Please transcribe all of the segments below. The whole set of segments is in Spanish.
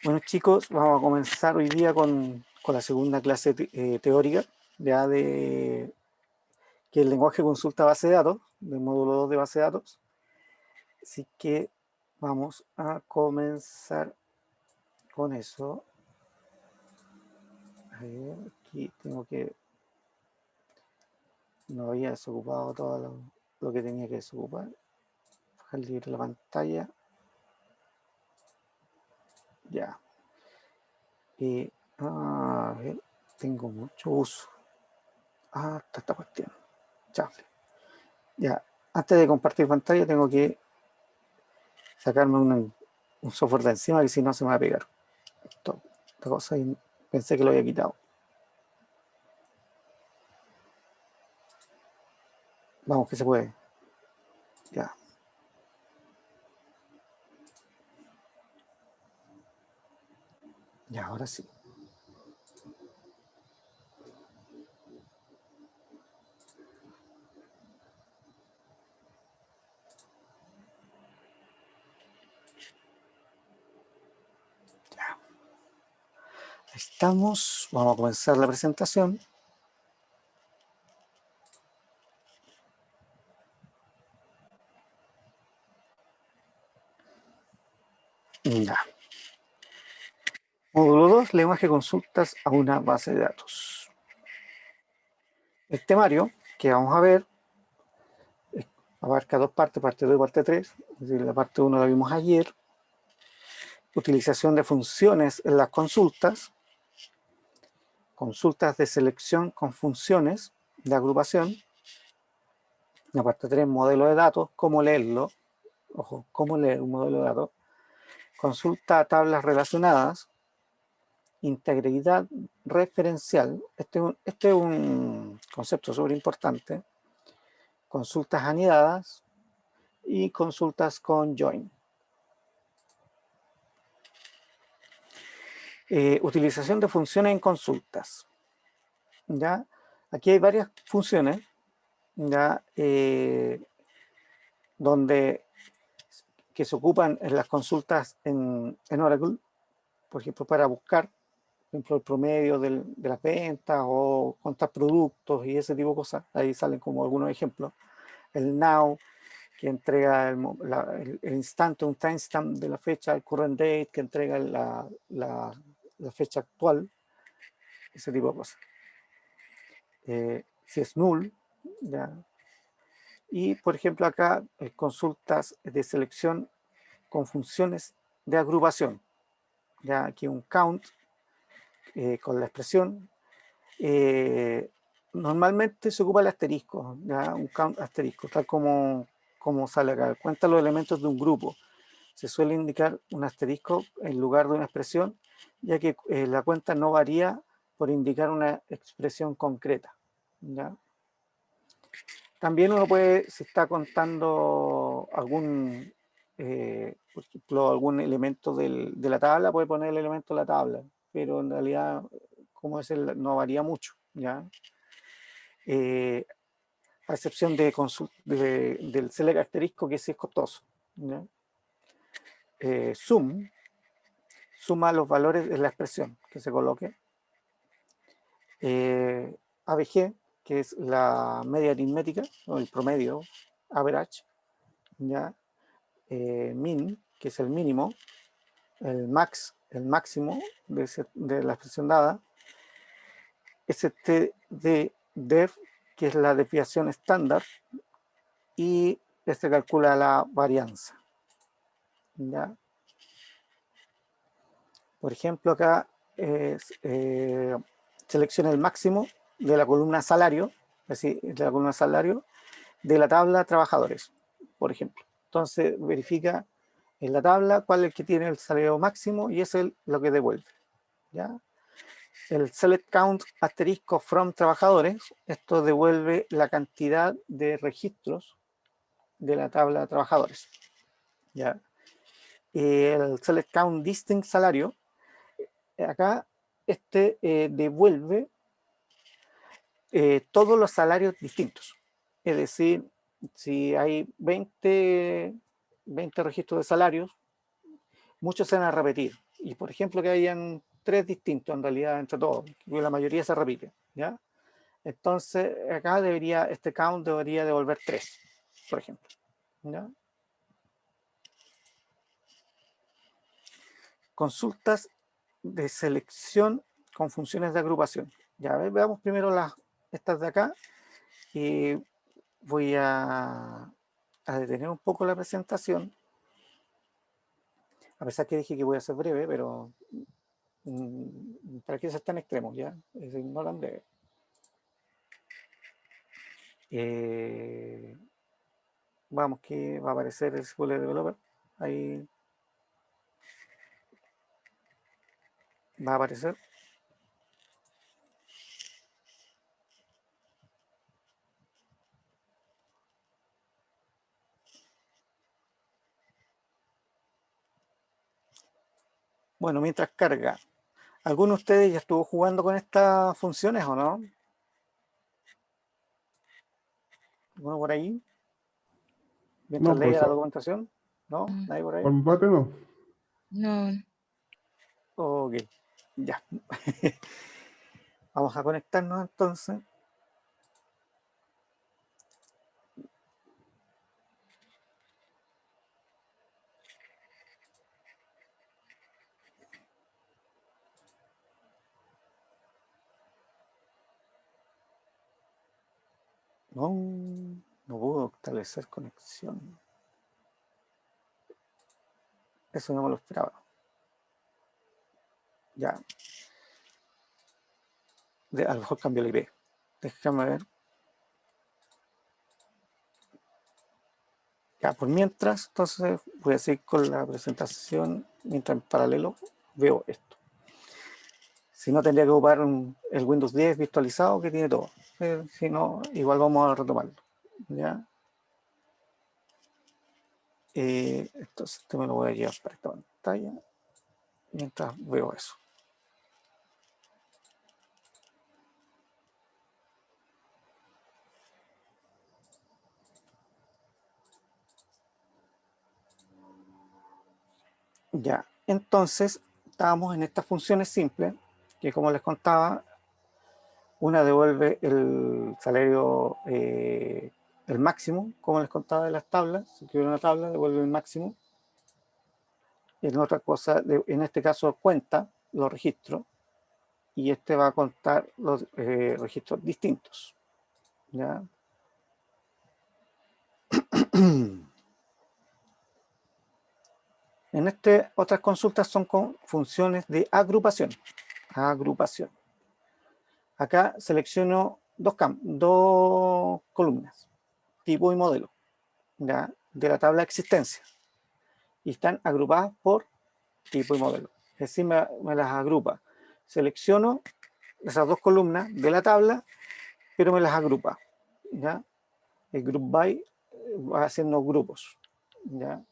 Bueno, chicos, vamos a comenzar hoy día con la segunda clase teórica, ya de que el lenguaje consulta base de datos, del módulo 2 de base de datos. Así que vamos a comenzar con eso. A ver, aquí tengo que... No había desocupado todo lo que tenía que desocupar. Dejar libre la pantalla. Ya. Y, a ver, tengo mucho uso. Está esta cuestión. Chafle. Ya, antes de compartir pantalla tengo que sacarme un software de encima que si no se me va a pegar. Esta cosa y pensé que lo había quitado. Vamos, que se puede. Ya. Ya, ahora sí. Ya. Estamos. Vamos a comenzar la presentación. Ya. Módulo 2, lenguaje consultas a una base de datos. El temario que vamos a ver abarca dos partes, parte 2 y parte 3. Es decir, la parte 1 la vimos ayer. Utilización de funciones en las consultas. Consultas de selección con funciones de agrupación. La parte 3, modelo de datos, cómo leerlo. Ojo, cómo leer un modelo de datos. Consulta a tablas relacionadas. Integridad referencial. Este es un concepto súper importante. Consultas anidadas y consultas con join. Utilización de funciones en consultas. ¿Ya? Aquí hay varias funciones, ¿ya? Que se ocupan en las consultas en Oracle, por ejemplo, para buscar, por ejemplo, el promedio de las ventas o contar productos y ese tipo de cosas. Ahí salen como algunos ejemplos. El now, que entrega el instante, un timestamp de la fecha, el current date, que entrega la fecha actual, ese tipo de cosas. Si es null, ya. Y, por ejemplo, acá consultas de selección con funciones de agrupación. Ya aquí un count con la expresión. Normalmente se ocupa el asterisco, ¿ya? Un count asterisco, tal como sale acá. Cuenta los elementos de un grupo. Se suele indicar un asterisco en lugar de una expresión, ya que la cuenta no varía por indicar una expresión concreta, ¿ya? También uno puede, si está contando por ejemplo, algún elemento de la tabla, puede poner el elemento de la tabla, pero en realidad, como es no varía mucho, ¿ya? A excepción del select asterisco, que sí es costoso, ¿ya? Suma los valores de la expresión que se coloque. ABG, que es la media aritmética, o el promedio, average, ¿ya? Min, que es el mínimo, el max, el máximo de la expresión dada, stdef, que es la desviación estándar, y este calcula la varianza, ¿ya? Por ejemplo, acá selecciona el máximo de la columna salario, es decir, de la columna salario, de la tabla trabajadores, por ejemplo. Entonces verifica en la tabla cuál es el que tiene el salario máximo y es lo que devuelve, ¿ya? El select count asterisco from trabajadores, esto devuelve la cantidad de registros de la tabla de trabajadores, ¿ya? El select count distinct salario, acá devuelve todos los salarios distintos. Es decir, si hay 20 registros de salarios, muchos se van a repetir. Y por ejemplo que hayan 3 distintos en realidad entre todos, que la mayoría se repite, ¿ya? Entonces acá este count debería devolver 3, por ejemplo, ¿ya? Consultas de selección con funciones de agrupación. Ya veamos primero estas de acá y voy a detener un poco la presentación, a pesar que dije que voy a ser breve, pero ¿para qué ser tan extremos? Ya, es decir, no tan breve. Vamos, que va a aparecer el SQL Developer. Ahí va a aparecer. Bueno, mientras carga, ¿alguno de ustedes ya estuvo jugando con estas funciones o no? ¿Alguno por ahí? Mientras No, leía pues la documentación. ¿No? ¿Nadie por ahí? por mi parte no. No, Ok, ya. Vamos a conectarnos entonces. No, no puedo establecer conexión. Eso no me lo esperaba. Ya. A lo mejor cambio la IP. Déjame ver. Ya, por mientras, entonces voy a seguir con la presentación mientras en paralelo veo esto. Si no, tendría que ocupar el Windows 10 virtualizado que tiene todo. Si no, igual vamos a retomarlo. ¿Ya? Entonces, me lo voy a llevar para esta pantalla mientras veo eso. Ya, entonces estábamos en estas funciones simples que, como les contaba, una devuelve el salario, el máximo, como les contaba de las tablas. Si quiero una tabla, devuelve el máximo. En otra cosa, en este caso cuenta los registros, y este va a contar los registros distintos. ¿Ya? En otras consultas son con funciones de agrupación. Agrupación. Acá selecciono dos columnas, tipo y modelo, ¿ya? De la tabla de existencia. Y están agrupadas por tipo y modelo. Es decir, me las agrupa. Selecciono esas dos columnas de la tabla, pero me las agrupa. ¿Ya? El group by va haciendo grupos. ¿Ya?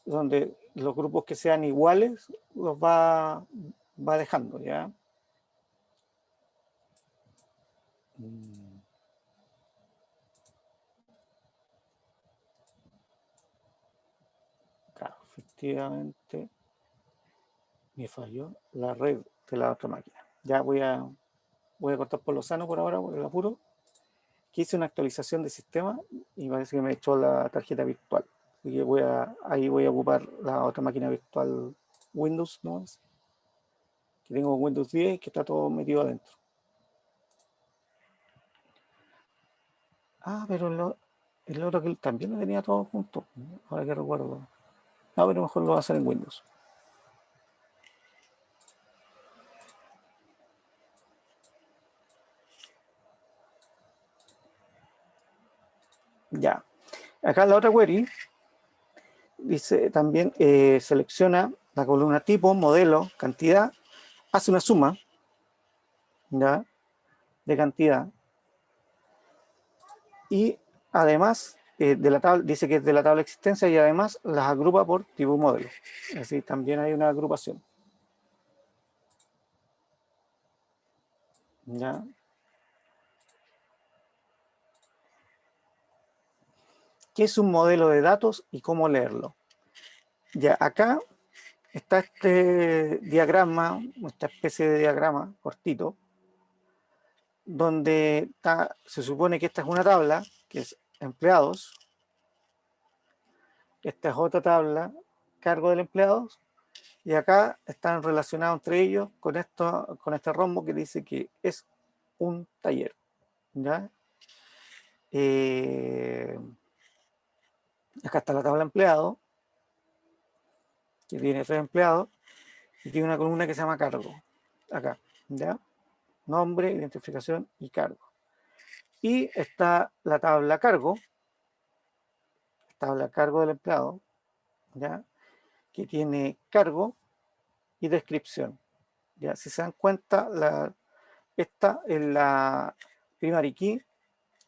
Donde los grupos que sean iguales los va dejando. ¿Ya? Claro, efectivamente me falló la red de la otra máquina. Ya voy a cortar por lo sano por ahora, por el apuro, que hice una actualización de sistema y parece que me echó la tarjeta virtual. Así que ahí voy a ocupar la otra máquina virtual Windows, ¿no? Que tengo Windows 10 y que está todo metido adentro. Ah, pero el otro que también lo tenía todo junto, ahora que recuerdo. No, pero mejor lo voy a hacer en Windows. Ya. Acá en la otra query dice también, selecciona la columna tipo, modelo, cantidad, hace una suma, ¿ya? De cantidad. Y además, de la tabla, dice que es de la tabla de existencia y además las agrupa por tipo y modelo. Así también hay una agrupación. ¿Ya? ¿Qué es un modelo de datos y cómo leerlo? Ya, acá está este diagrama, esta especie de diagrama cortito, donde se supone que esta es una tabla, que es empleados, esta es otra tabla, cargo del empleado, y acá están relacionados entre ellos con este rombo que dice que es un taller. ¿Ya? Acá está la tabla empleado, que tiene 3 empleados, y tiene una columna que se llama cargo. Acá, ¿ya? Nombre, identificación y cargo. Y está la tabla cargo del empleado, ¿ya? Que tiene cargo y descripción. ¿Ya? Si se dan cuenta, esta es la primary key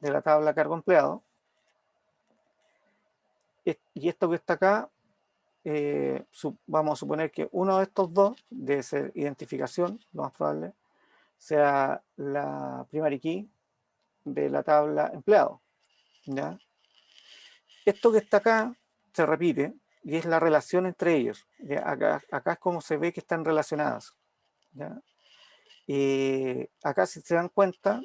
de la tabla cargo empleado. Y esto que está acá, vamos a suponer que uno de estos dos debe ser identificación, lo más probable, sea la primary key de la tabla empleado. ¿Ya? Esto que está acá se repite y es la relación entre ellos. Acá es como se ve que están relacionadas. ¿Ya? Acá, si se dan cuenta,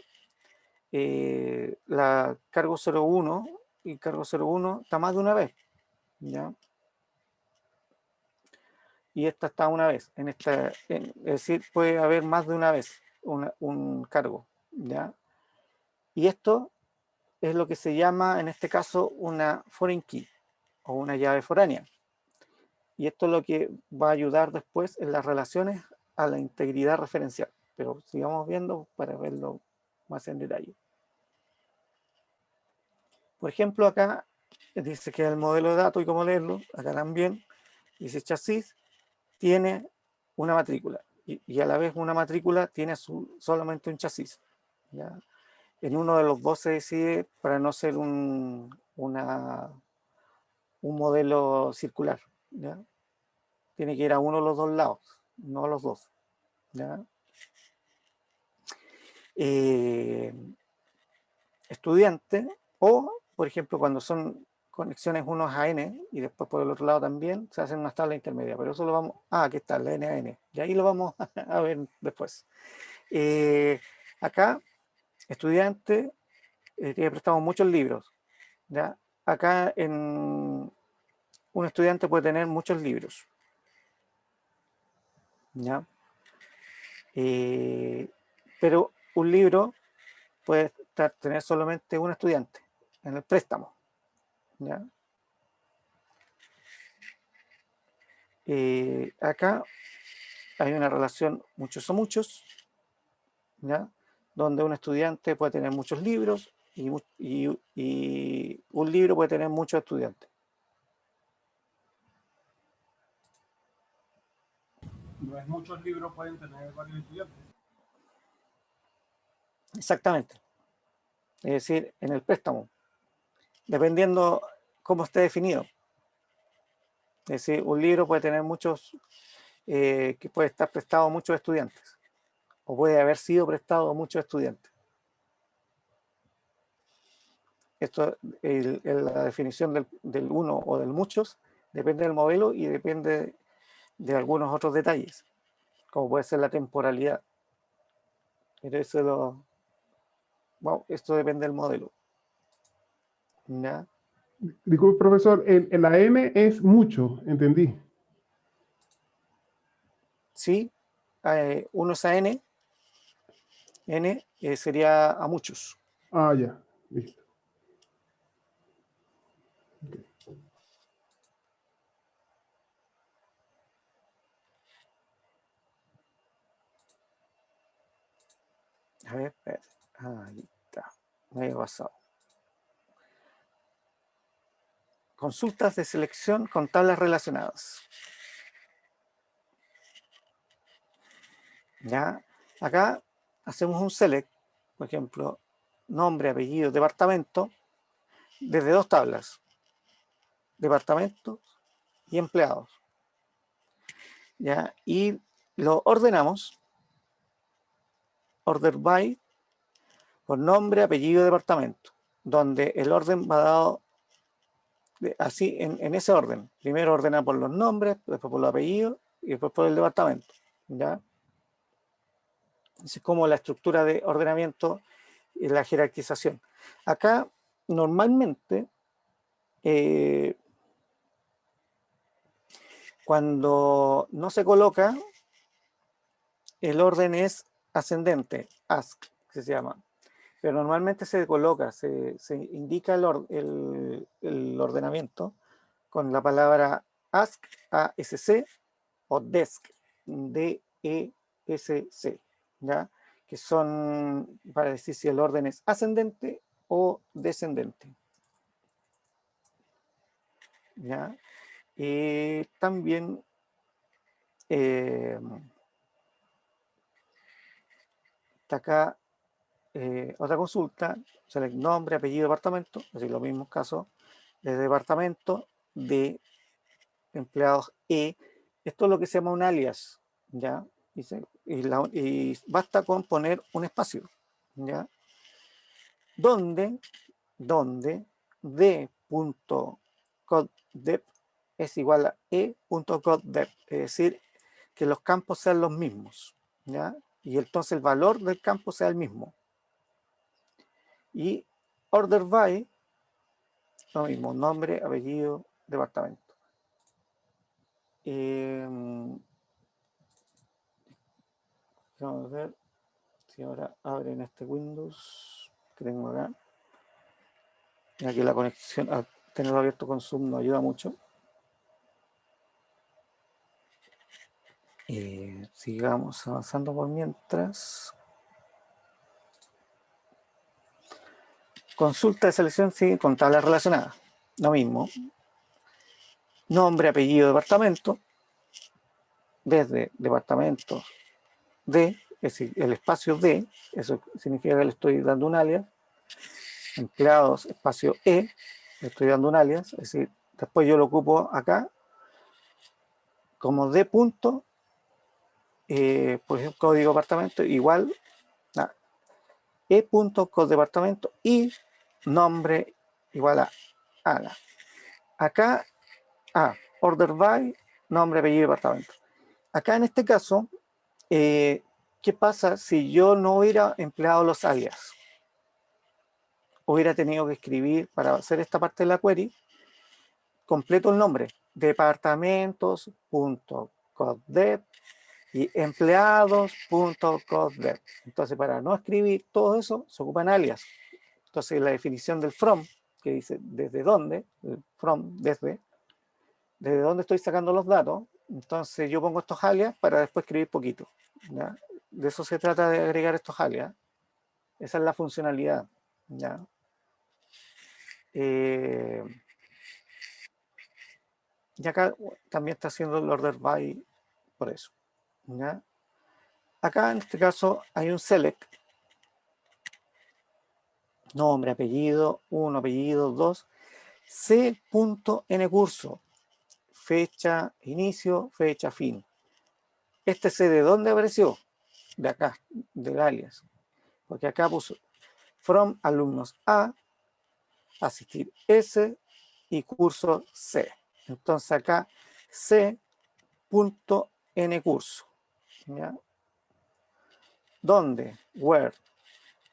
la cargo 01 y cargo 01 está más de una vez. ¿Ya? Y esta está una vez. Es decir, puede haber más de una vez un cargo. ¿Ya? Y esto es lo que se llama, en este caso, una foreign key o una llave foránea. Y esto es lo que va a ayudar después en las relaciones a la integridad referencial. Pero sigamos viendo para verlo más en detalle. Por ejemplo, acá dice que el modelo de datos y cómo leerlo. Acá también dice chasis tiene una matrícula. Y a la vez una matrícula tiene solamente un chasis. ¿Ya? En uno de los dos se decide para no ser un modelo circular. ¿Ya? Tiene que ir a uno de los dos lados, no a los dos. ¿Ya? Estudiante, o por ejemplo cuando son conexiones unos a n y después por el otro lado también se hacen unas tablas intermedias, pero eso lo vamos, aquí está, la n a n, y ahí lo vamos a ver después. Acá, estudiante, tiene prestado muchos libros. ¿Ya? Acá un estudiante puede tener muchos libros. ¿Ya? Pero un libro puede tener solamente un estudiante en el préstamo. ¿Ya? Acá hay una relación muchos o muchos, ¿ya? Donde un estudiante puede tener muchos libros y un libro puede tener muchos estudiantes. No es muchos libros pueden tener varios estudiantes. Exactamente. Es decir, en el préstamo, dependiendo cómo esté definido. Es decir, un libro puede tener muchos, que puede estar prestado a muchos estudiantes, o puede haber sido prestado a muchos estudiantes. Esto, la definición del uno o del muchos, depende del modelo y depende de algunos otros detalles, como puede ser la temporalidad. Pero esto depende del modelo. ¿Ya? Disculpe, profesor, la N es mucho, entendí. Sí, uno es a n, n sería a muchos. Ah, ya, listo. Okay. A ver, espérate. Ahí está. Me había pasado. Consultas de selección con tablas relacionadas. ¿Ya? Acá hacemos un select, por ejemplo, nombre, apellido, departamento, desde dos tablas, departamentos y empleados. ¿Ya? Y lo ordenamos, order by, por nombre, apellido, departamento, donde el orden va dado así en ese orden. Primero ordena por los nombres, después por los apellidos y después por el departamento. ¿Ya? Es como la estructura de ordenamiento y la jerarquización. Acá, normalmente, cuando no se coloca, el orden es ascendente, ask, que se llama. Pero normalmente se coloca, se indica el ordenamiento con la palabra ask, A-S-C, o desk, D-E-S-C, ¿ya? Que son para decir si el orden es ascendente o descendente. ¿Ya? También está acá otra consulta, select nombre, apellido, departamento, es decir, los mismos casos de departamento, de empleados esto es lo que se llama un alias, ¿ya? Y basta con poner un espacio, ¿ya? Donde d.coddep es igual a e.coddep, es decir, que los campos sean los mismos, ¿ya? Y entonces el valor del campo sea el mismo. Y order by, lo mismo, nombre, apellido, departamento. Vamos a ver si ahora abren este Windows que tengo acá. Y aquí la conexión, al tenerlo abierto con Zoom, no ayuda mucho. Sigamos avanzando por mientras. Consulta de selección, sí, con tablas relacionadas. Lo mismo. Nombre, apellido, departamento. Desde departamento D, es decir, el espacio D, eso significa que le estoy dando un alias. Empleados, espacio E, le estoy dando un alias, es decir, después yo lo ocupo acá como D punto, por ejemplo, código departamento igual a E punto código departamento y nombre igual a ALA. Acá, order by, nombre, apellido, departamento. Acá en este caso, ¿qué pasa si yo no hubiera empleado los alias? Hubiera tenido que escribir para hacer esta parte de la query, completo el nombre, departamentos.coddep y empleados.coddep. Entonces, para no escribir todo eso, se ocupan alias. Entonces, la definición del from, que dice desde dónde, el from, desde dónde estoy sacando los datos, entonces yo pongo estos alias para después escribir poquito, ¿ya? De eso se trata, de agregar estos alias. Esa es la funcionalidad, ¿ya? Y acá también está haciendo el order by por eso, ¿ya? Acá en este caso hay un select, nombre, apellido, 1, apellido, 2, c.ncurso, fecha inicio, fecha fin. Este C de dónde apareció, de acá, del alias, porque acá puso from alumnos A, asistir S y curso C. Entonces acá c.ncurso, ¿ya? Donde, where,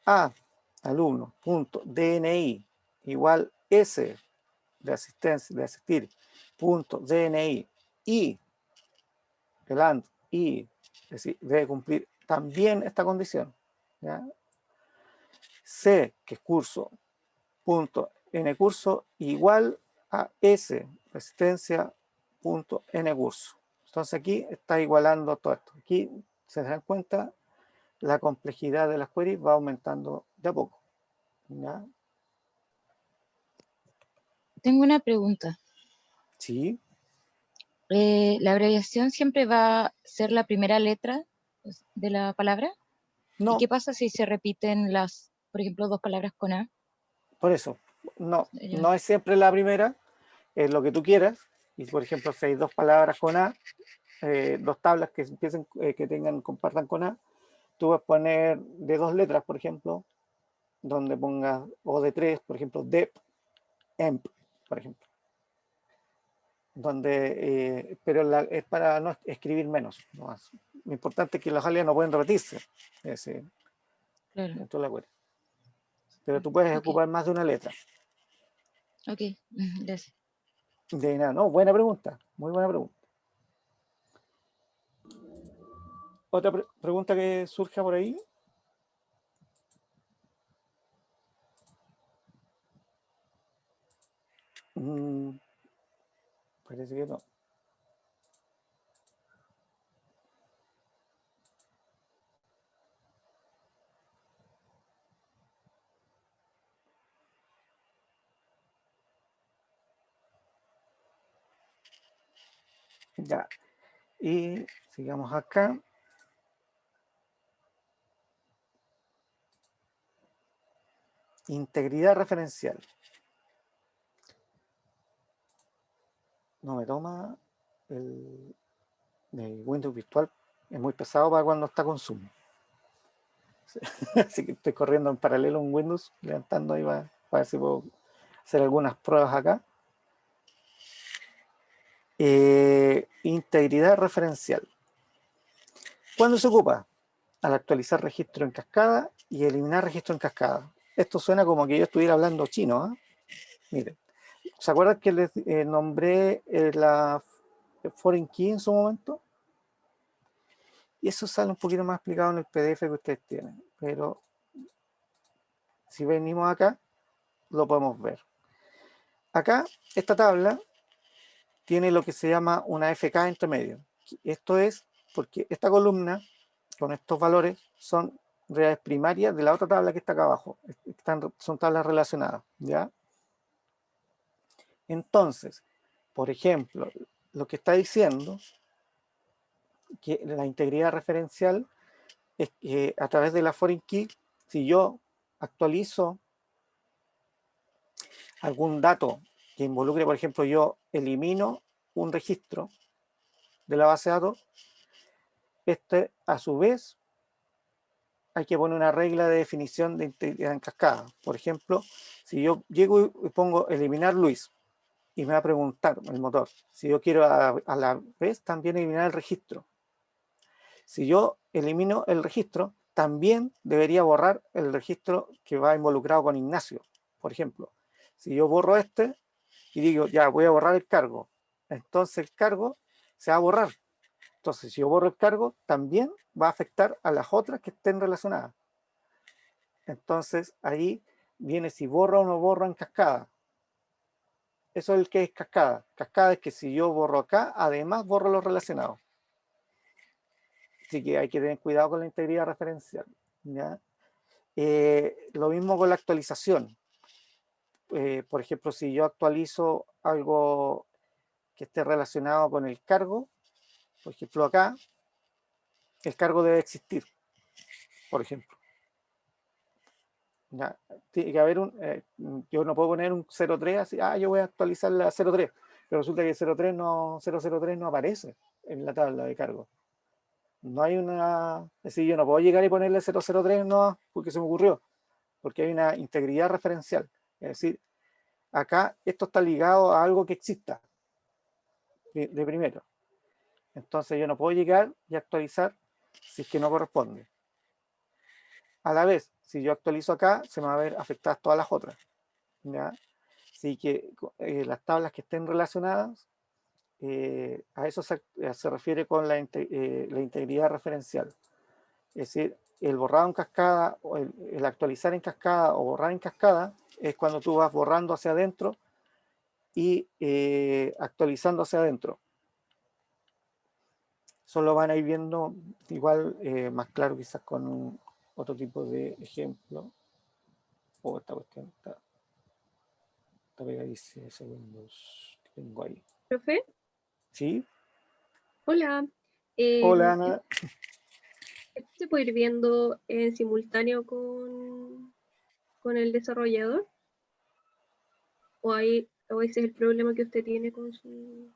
A, alumno.dni igual S de asistencia, de asistir, punto DNI y el AND y, es decir, debe cumplir también esta condición, ¿ya? C, que es curso, punto N curso igual a S, resistencia, punto N curso. Entonces aquí está igualando todo esto. Aquí se dan cuenta, la complejidad de las queries va aumentando de a poco, ¿ya? Tengo una pregunta. Sí. ¿La abreviación siempre va a ser la primera letra de la palabra? No, ¿Y qué pasa si se repiten por ejemplo, dos palabras con A? por eso, no es siempre la primera, es lo que tú quieras. Y por ejemplo, si hay dos palabras con A, dos tablas que empiecen, compartan con A, tú vas a poner de dos letras, por ejemplo, donde pongas, o de tres, por ejemplo, dep, emp, por ejemplo, pero es para no escribir menos. ¿No? Lo importante es que los alias no pueden repetirse. Claro. Dentro de la query. Pero tú puedes Ok. ocupar más de una letra. Ok, gracias. De nada, no, buena pregunta, muy buena pregunta. Otra pregunta que surja por ahí. Parece que no. Ya. Y sigamos acá. Integridad referencial. No me toma el Windows virtual. Es muy pesado para cuando está con Zoom. Así que estoy corriendo en paralelo en Windows, levantando ahí para ver si puedo hacer algunas pruebas acá. Integridad referencial. ¿Cuándo se ocupa? Al actualizar registro en cascada y eliminar registro en cascada. Esto suena como que yo estuviera hablando chino. Miren, ¿se acuerdan que les nombré la foreign key en su momento? Y eso sale un poquito más explicado en el PDF que ustedes tienen, pero si venimos acá, lo podemos ver. Acá, esta tabla tiene lo que se llama una FK entre medio. Esto es porque esta columna, con estos valores, son reales primarias de la otra tabla que está acá abajo. Son tablas relacionadas, ¿ya? Entonces, por ejemplo, lo que está diciendo que la integridad referencial es que a través de la foreign key, si yo actualizo algún dato que involucre, por ejemplo, yo elimino un registro de la base de datos, a su vez hay que poner una regla de definición de integridad en cascada. Por ejemplo, si yo llego y pongo eliminar Luis y me va a preguntar el motor si yo quiero a la vez también eliminar el registro. Si yo elimino el registro, también debería borrar el registro que va involucrado con Ignacio. Por ejemplo, si yo borro este y digo, ya voy a borrar el cargo, entonces el cargo se va a borrar. Entonces, si yo borro el cargo, también va a afectar a las otras que estén relacionadas. Entonces, ahí viene si borro o no borro en cascada. Eso es el que es cascada. Cascada es que si yo borro acá, además borro los relacionados. Así que hay que tener cuidado con la integridad referencial. ¿Ya? Lo mismo con la actualización. Por ejemplo, si yo actualizo algo que esté relacionado con el cargo, por ejemplo acá, el cargo debe existir, por ejemplo. ¿Ya? Tiene que haber yo no puedo poner un 03 así, yo voy a actualizar la 03, pero resulta que el 003 no aparece en la tabla de cargo. No hay una, es decir, yo no puedo llegar y ponerle 003 no, porque se me ocurrió, porque hay una integridad referencial. Es decir, acá esto está ligado a algo que exista de primero. Entonces yo no puedo llegar y actualizar si es que no corresponde. A la vez, si yo actualizo acá, se me va a ver afectadas todas las otras. ¿Ya? Así que las tablas que estén relacionadas, a eso se refiere con la integridad referencial. Es decir, el borrado en cascada, o el actualizar en cascada o borrar en cascada, es cuando tú vas borrando hacia adentro y actualizando hacia adentro. Eso lo van a ir viendo igual más claro quizás con otro tipo de ejemplo. Esta cuestión está pegadísima, segundos que tengo ahí. Profe, ¿Sí? hola. Hola, Ana. ¿Esto se puede ir viendo en simultáneo con el desarrollador? ¿O ese es el problema que usted tiene con su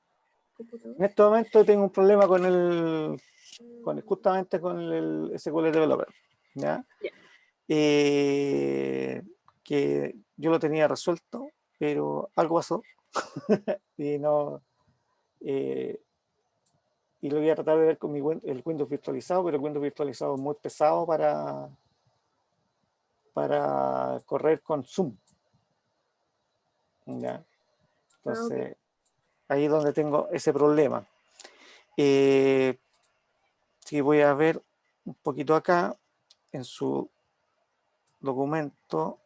computador? En este momento tengo un problema justamente con el SQL Developer, ¿ya? Ya. Que yo lo tenía resuelto, pero algo pasó y no y lo voy a tratar de ver con el Windows virtualizado, pero el Windows virtualizado es muy pesado para correr con Zoom. ¿Ya? Entonces, ahí es donde tengo ese problema. Sí, voy a ver un poquito acá en su documento.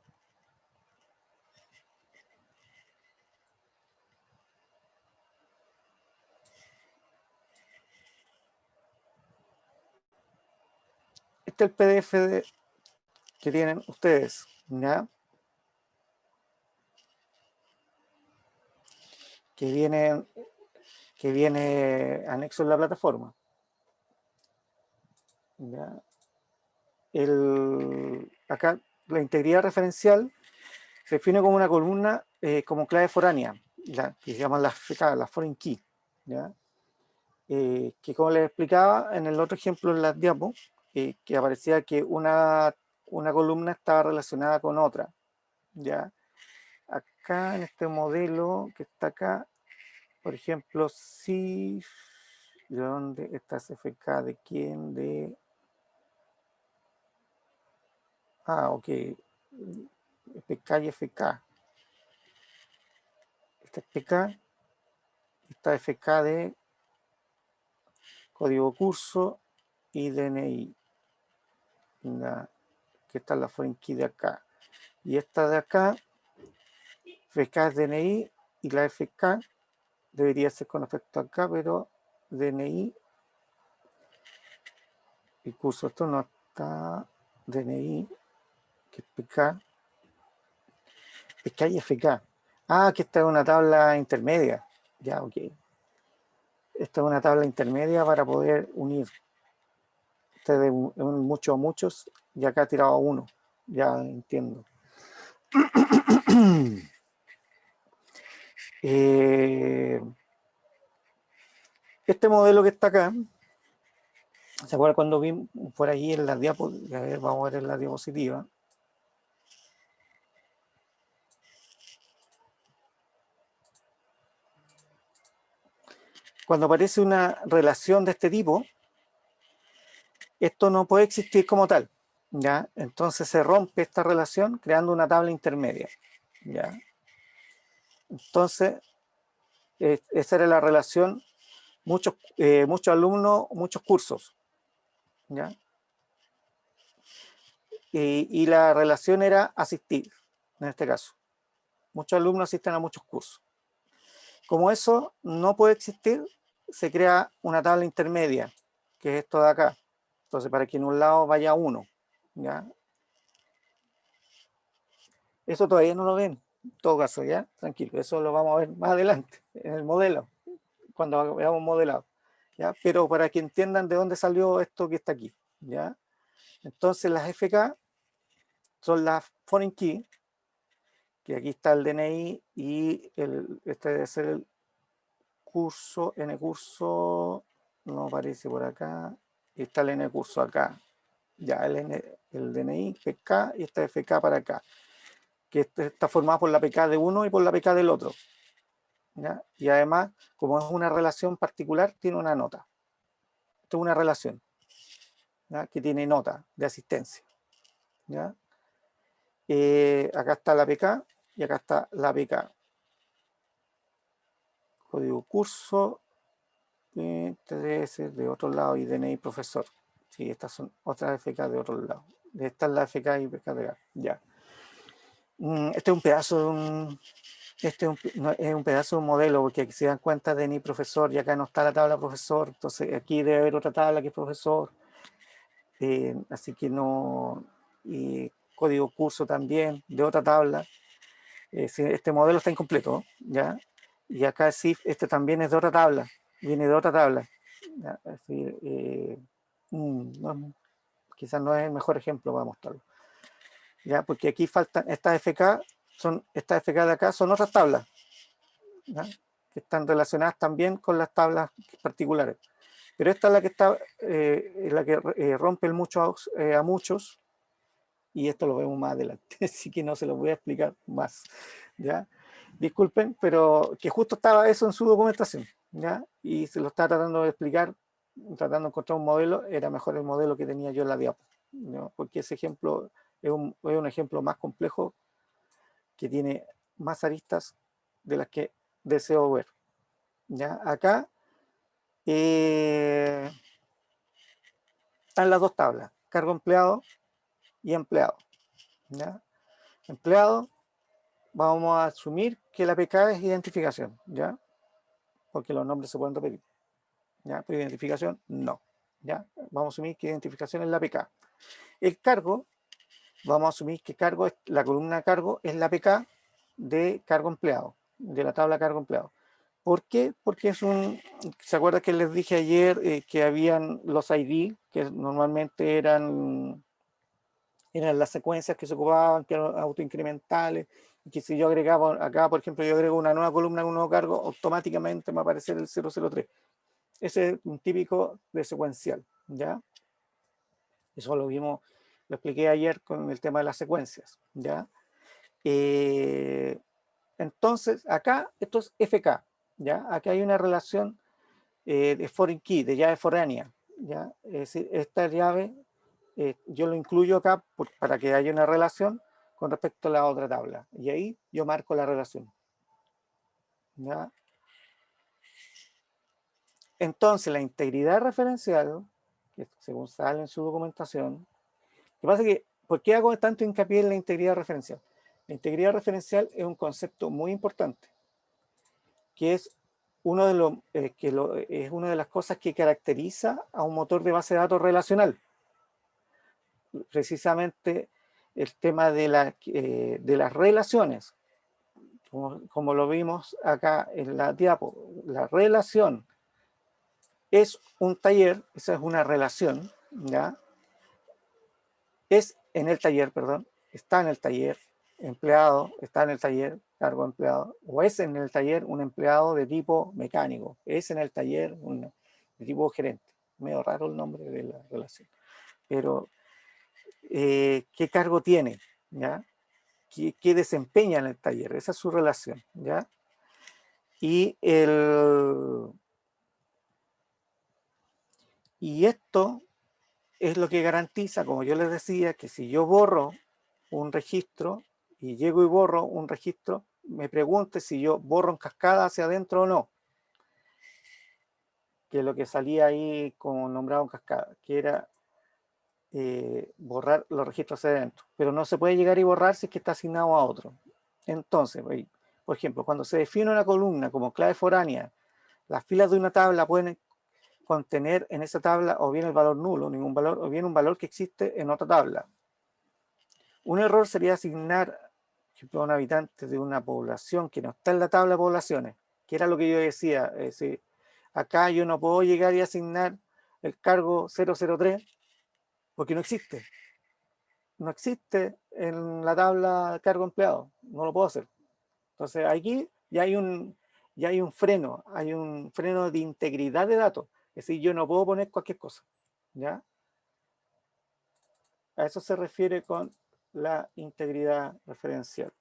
Este es el PDF que tienen ustedes, ¿ya? Que viene anexo en la plataforma. ¿Ya? Acá la integridad referencial se define como una columna como clave foránea, ¿ya? Que se llaman las FK, las foreign key, ¿ya? Que como les explicaba en el otro ejemplo en las diapos, que aparecía que una columna estaba relacionada con otra, ¿ya? Acá en este modelo que está acá, por ejemplo, si ¿de dónde está FK? ¿De quién? De... ok. FK y FK. Esta es FK, esta FK de código curso y DNI. Que está la foreign key de acá. Y esta de acá, FK es DNI y la FK debería ser con respecto acá, pero DNI y curso, esto no está, DNI, que es PK, PK y FK. Que esta es una tabla intermedia. Ya, ok. Esta es una tabla intermedia para poder unir. Este de muchos a muchos, y acá tirado a uno. Ya entiendo. Este modelo que está acá, ¿se acuerdan cuando vi por ahí en las diapositivas? A ver, vamos a ver en la diapositiva. Cuando aparece una relación de este tipo, esto no puede existir como tal, ¿ya? Entonces se rompe esta relación creando una tabla intermedia, ¿ya? Entonces, esa era la relación, muchos alumnos, muchos cursos, ¿ya? Y la relación era asistir, en este caso. Muchos alumnos asisten a muchos cursos. Como eso no puede existir, se crea una tabla intermedia, que es esto de acá. Entonces, para que en un lado vaya uno, ¿ya? Eso todavía no lo ven, en todo caso, ¿ya? Tranquilo, eso lo vamos a ver más adelante, en el modelo, cuando veamos modelado, ¿ya? Pero para que entiendan de dónde salió esto que está aquí, ¿ya? Entonces, las FK son las foreign key, que aquí está el DNI y este debe ser el curso, N curso, no aparece por acá, y está el N curso acá, ya el DNI, PK y esta FK para acá, que está formada por la PK de uno y por la PK del otro, ¿ya? Y además, como es una relación particular, tiene una nota. Esto es una relación, ¿ya? Que tiene nota de asistencia, ¿ya? Acá está la PK y acá está la PK. Código curso, este debe ser de otro lado y DNI profesor. Sí, estas son otras FK de otro lado. Esta es la FK y PK de acá. Ya. Este es un pedazo de un... es un pedazo de un modelo, porque aquí se dan cuenta DNI profesor y acá no está la tabla profesor. Entonces aquí debe haber otra tabla que es profesor. Así que no... Y código curso también, de otra tabla. Este modelo está incompleto, ¿ya? Y acá sí, este también es de otra tabla, viene de otra tabla. ¿Ya? Es decir, quizás no es el mejor ejemplo para mostrarlo, ¿ya? Porque aquí faltan estas FK, estas FK de acá son otras tablas, ¿ya? Que están relacionadas también con las tablas particulares. Pero esta es la que está, la que rompe el muchos a muchos, y esto lo vemos más adelante, así que no se lo voy a explicar más, ¿ya? disculpen, pero que justo estaba eso en su documentación, ¿ya? Y se lo estaba tratando de explicar, tratando de encontrar un modelo, era mejor el modelo que tenía yo en la diapo, ¿no? Porque ese ejemplo es un ejemplo más complejo que tiene más aristas de las que deseo ver, ¿ya? Acá están las dos tablas, cargo empleado y empleado, ¿ya? Empleado, vamos a asumir que la PK es identificación, ¿ya? Porque los nombres se pueden repetir, ¿ya? Pero identificación no, ¿ya? Vamos a asumir que identificación es la PK. El cargo, vamos a asumir que cargo es, la columna cargo es la PK de cargo empleado, de la tabla cargo empleado. ¿Por qué? Porque es un, ¿se acuerdan que les dije ayer que habían los ID, que normalmente eran las secuencias que se ocupaban, que eran autoincrementales, y que si yo agregaba acá, por ejemplo, yo agrego una nueva columna, un nuevo cargo, automáticamente me va a aparecer el 003. Ese es un típico de secuencial, ¿ya? Eso lo vimos, lo expliqué ayer con el tema de las secuencias, ¿ya? Entonces, acá, esto es FK, ¿ya? Acá hay una relación de foreign key, de llave foránea, ¿ya? Es decir, esta llave yo lo incluyo acá para que haya una relación con respecto a la otra tabla. Y ahí yo marco la relación, ¿ya? Entonces, la integridad referencial, que según sale en su documentación, lo que pasa es que, ¿por qué hago tanto hincapié en la integridad referencial? La integridad referencial es un concepto muy importante, que es es una de las cosas que caracteriza a un motor de base de datos relacional. Precisamente el tema de las relaciones, como lo vimos acá en la diapo, la relación es un taller, esa es una relación, ¿ya? Es en el taller, perdón, está en el taller, empleado, está en el taller, cargo empleado, o es en el taller un empleado de tipo mecánico, es en el taller de tipo gerente. Medio raro el nombre de la relación, pero ¿qué cargo tiene? ¿Ya? ¿Qué desempeña en el taller? Esa es su relación, ¿ya? Y esto es lo que garantiza, como yo les decía, que si yo borro un registro y llego y borro un registro, me pregunte si yo borro en cascada hacia adentro o no, que es lo que salía ahí como nombrado en cascada, que era borrar los registros hacia adentro, pero no se puede llegar y borrar si es que está asignado a otro. Entonces, por ejemplo, cuando se define una columna como clave foránea, las filas de una tabla pueden contener en esa tabla o bien el valor nulo, ningún valor, o bien un valor que existe en otra tabla. Un error sería asignar, por ejemplo, a un habitante de una población que no está en la tabla de poblaciones, que era lo que yo decía. Acá yo no puedo llegar y asignar el cargo 003 porque no existe. No existe en la tabla cargo empleado, no lo puedo hacer. Entonces aquí ya hay un freno, de integridad de datos. Es decir, yo no puedo poner cualquier cosa, ¿ya? A eso se refiere con la integridad referencial.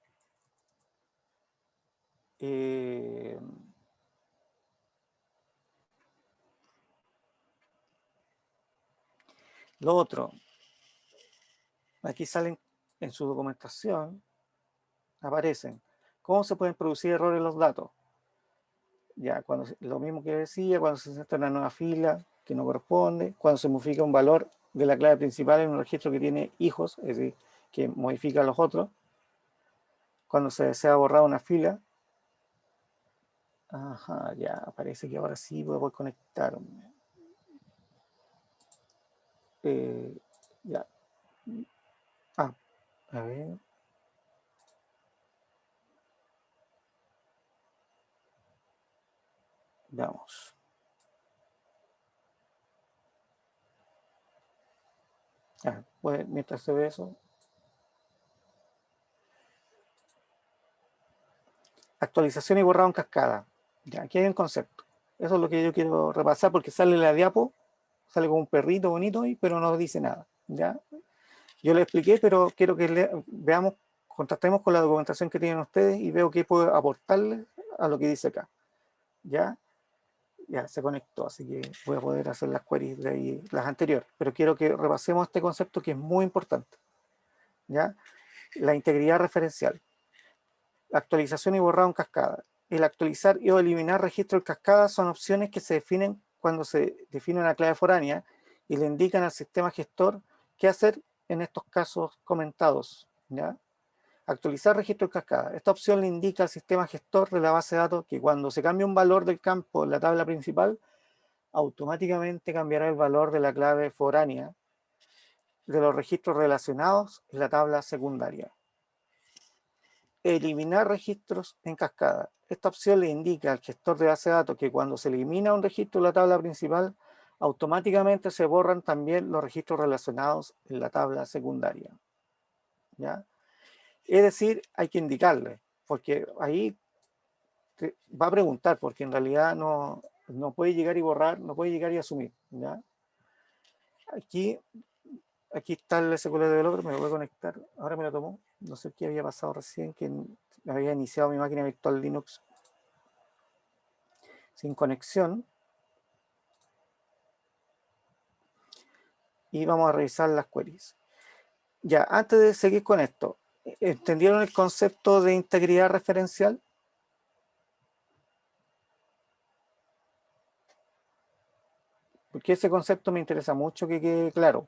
Lo otro, aquí salen en su documentación, aparecen cómo se pueden producir errores en los datos. Ya, lo mismo que decía, cuando se inserta una nueva fila que no corresponde, cuando se modifica un valor de la clave principal en un registro que tiene hijos, es decir, que modifica a los otros, cuando se desea borrar una fila. Ajá, ya, parece que ahora sí voy a poder conectarme. Ya. A ver. Veamos. Pues, mientras se ve eso. Actualización y borrado en cascada. Ya, aquí hay un concepto. Eso es lo que yo quiero repasar porque sale la diapo, sale como un perrito bonito ahí, pero no dice nada. ¿Ya? Yo le expliqué, pero quiero que veamos contrastemos con la documentación que tienen ustedes y veo qué puedo aportarles a lo que dice acá. ¿Ya? Ya se conectó, así que voy a poder hacer las queries de ahí, las anteriores. Pero quiero que repasemos este concepto que es muy importante. ¿Ya? La integridad referencial. Actualización y borrado en cascada. El actualizar y o eliminar registro en cascada son opciones que se definen cuando se define una clave foránea y le indican al sistema gestor qué hacer en estos casos comentados. ¿Ya? Actualizar registro en cascada. Esta opción le indica al sistema gestor de la base de datos que cuando se cambie un valor del campo en la tabla principal, automáticamente cambiará el valor de la clave foránea de los registros relacionados en la tabla secundaria. Eliminar registros en cascada. Esta opción le indica al gestor de base de datos que cuando se elimina un registro en la tabla principal, automáticamente se borran también los registros relacionados en la tabla secundaria. ¿Ya? Es decir, hay que indicarle, porque ahí te va a preguntar, porque en realidad no puede llegar y borrar, no puede llegar y asumir. ¿Ya? Aquí está el SQL Developer, me lo voy a conectar, ahora me lo tomó, no sé qué había pasado recién, que me había iniciado mi máquina virtual Linux sin conexión. Y vamos a revisar las queries. Ya, antes de seguir con esto, ¿entendieron el concepto de integridad referencial? Porque ese concepto me interesa mucho que quede claro.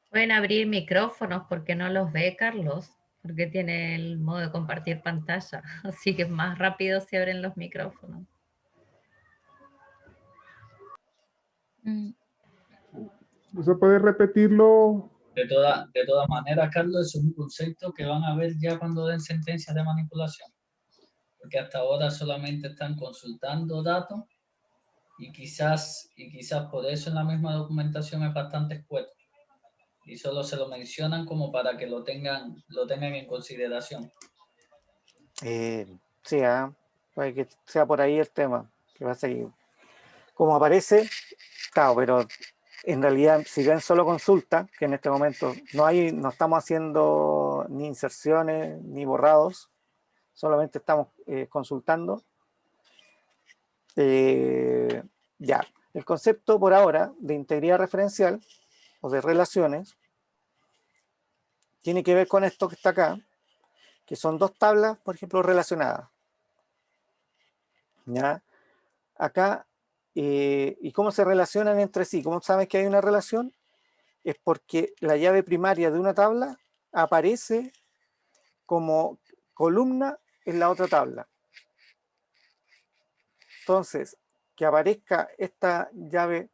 Pueden abrir micrófonos porque no los ve Carlos, porque tiene el modo de compartir pantalla, así que es más rápido si abren los micrófonos. ¿Eso puede repetirlo? De todas maneras, Carlos, eso es un concepto que van a ver ya cuando den sentencias de manipulación. Porque hasta ahora solamente están consultando datos y quizás por eso en la misma documentación es bastante escueto. Y solo se lo mencionan como para que lo tengan en consideración. Sí, puede que sea por ahí el tema, que va a seguir. Como aparece, claro, pero en realidad, si ven solo consulta, que en este momento no estamos haciendo ni inserciones ni borrados, solamente estamos consultando. Ya, el concepto por ahora de integridad referencial o de relaciones tiene que ver con esto que está acá, que son dos tablas, por ejemplo, relacionadas. ¿Ya? Acá, ¿y cómo se relacionan entre sí? ¿Cómo sabes que hay una relación? Es porque la llave primaria de una tabla aparece como columna en la otra tabla. Entonces, que aparezca esta llave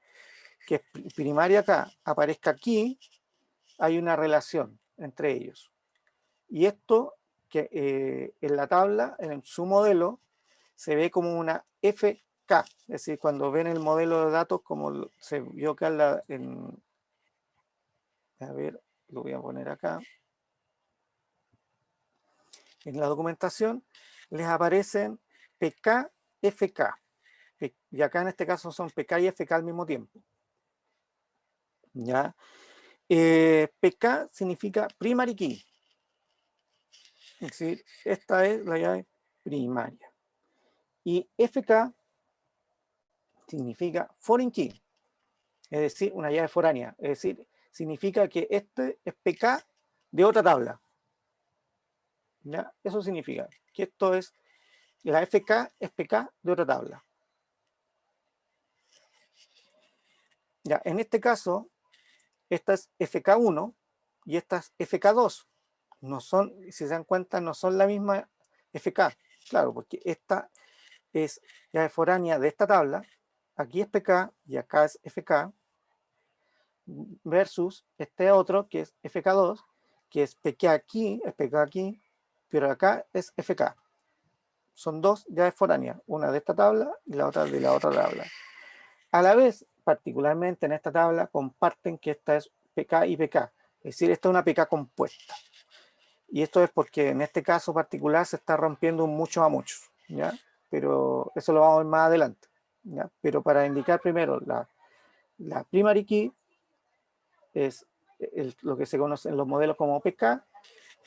que es primaria acá, aparezca aquí, hay una relación entre ellos. Y esto que en la tabla, en su modelo, se ve como una FK, es decir, cuando ven el modelo de datos como se vio acá a ver, lo voy a poner acá. En la documentación les aparecen PK, FK. Y acá en este caso son PK y FK al mismo tiempo. ¿Ya? PK significa primary key. Es decir, esta es la llave primaria. Y FK significa foreign key. Es decir, una llave foránea. Es decir, significa que este es PK de otra tabla. ¿Ya? Eso significa que esto es, la FK es PK de otra tabla. Ya, en este caso, esta es FK1 y esta es FK2. No son, si se dan cuenta, no son la misma FK. Claro, porque esta es llave foránea de esta tabla. Aquí es PK y acá es FK. Versus este otro que es FK2, que es PK aquí, pero acá es FK. Son dos llaves foráneas, una de esta tabla y la otra de la otra tabla. A la vez, particularmente en esta tabla, comparten que esta es PK y PK, es decir, esta es una PK compuesta. Y esto es porque en este caso particular se está rompiendo un muchos a muchos, ¿ya? Pero eso lo vamos a ver más adelante, ¿ya? Pero para indicar primero la primary key es lo que se conoce en los modelos como PK,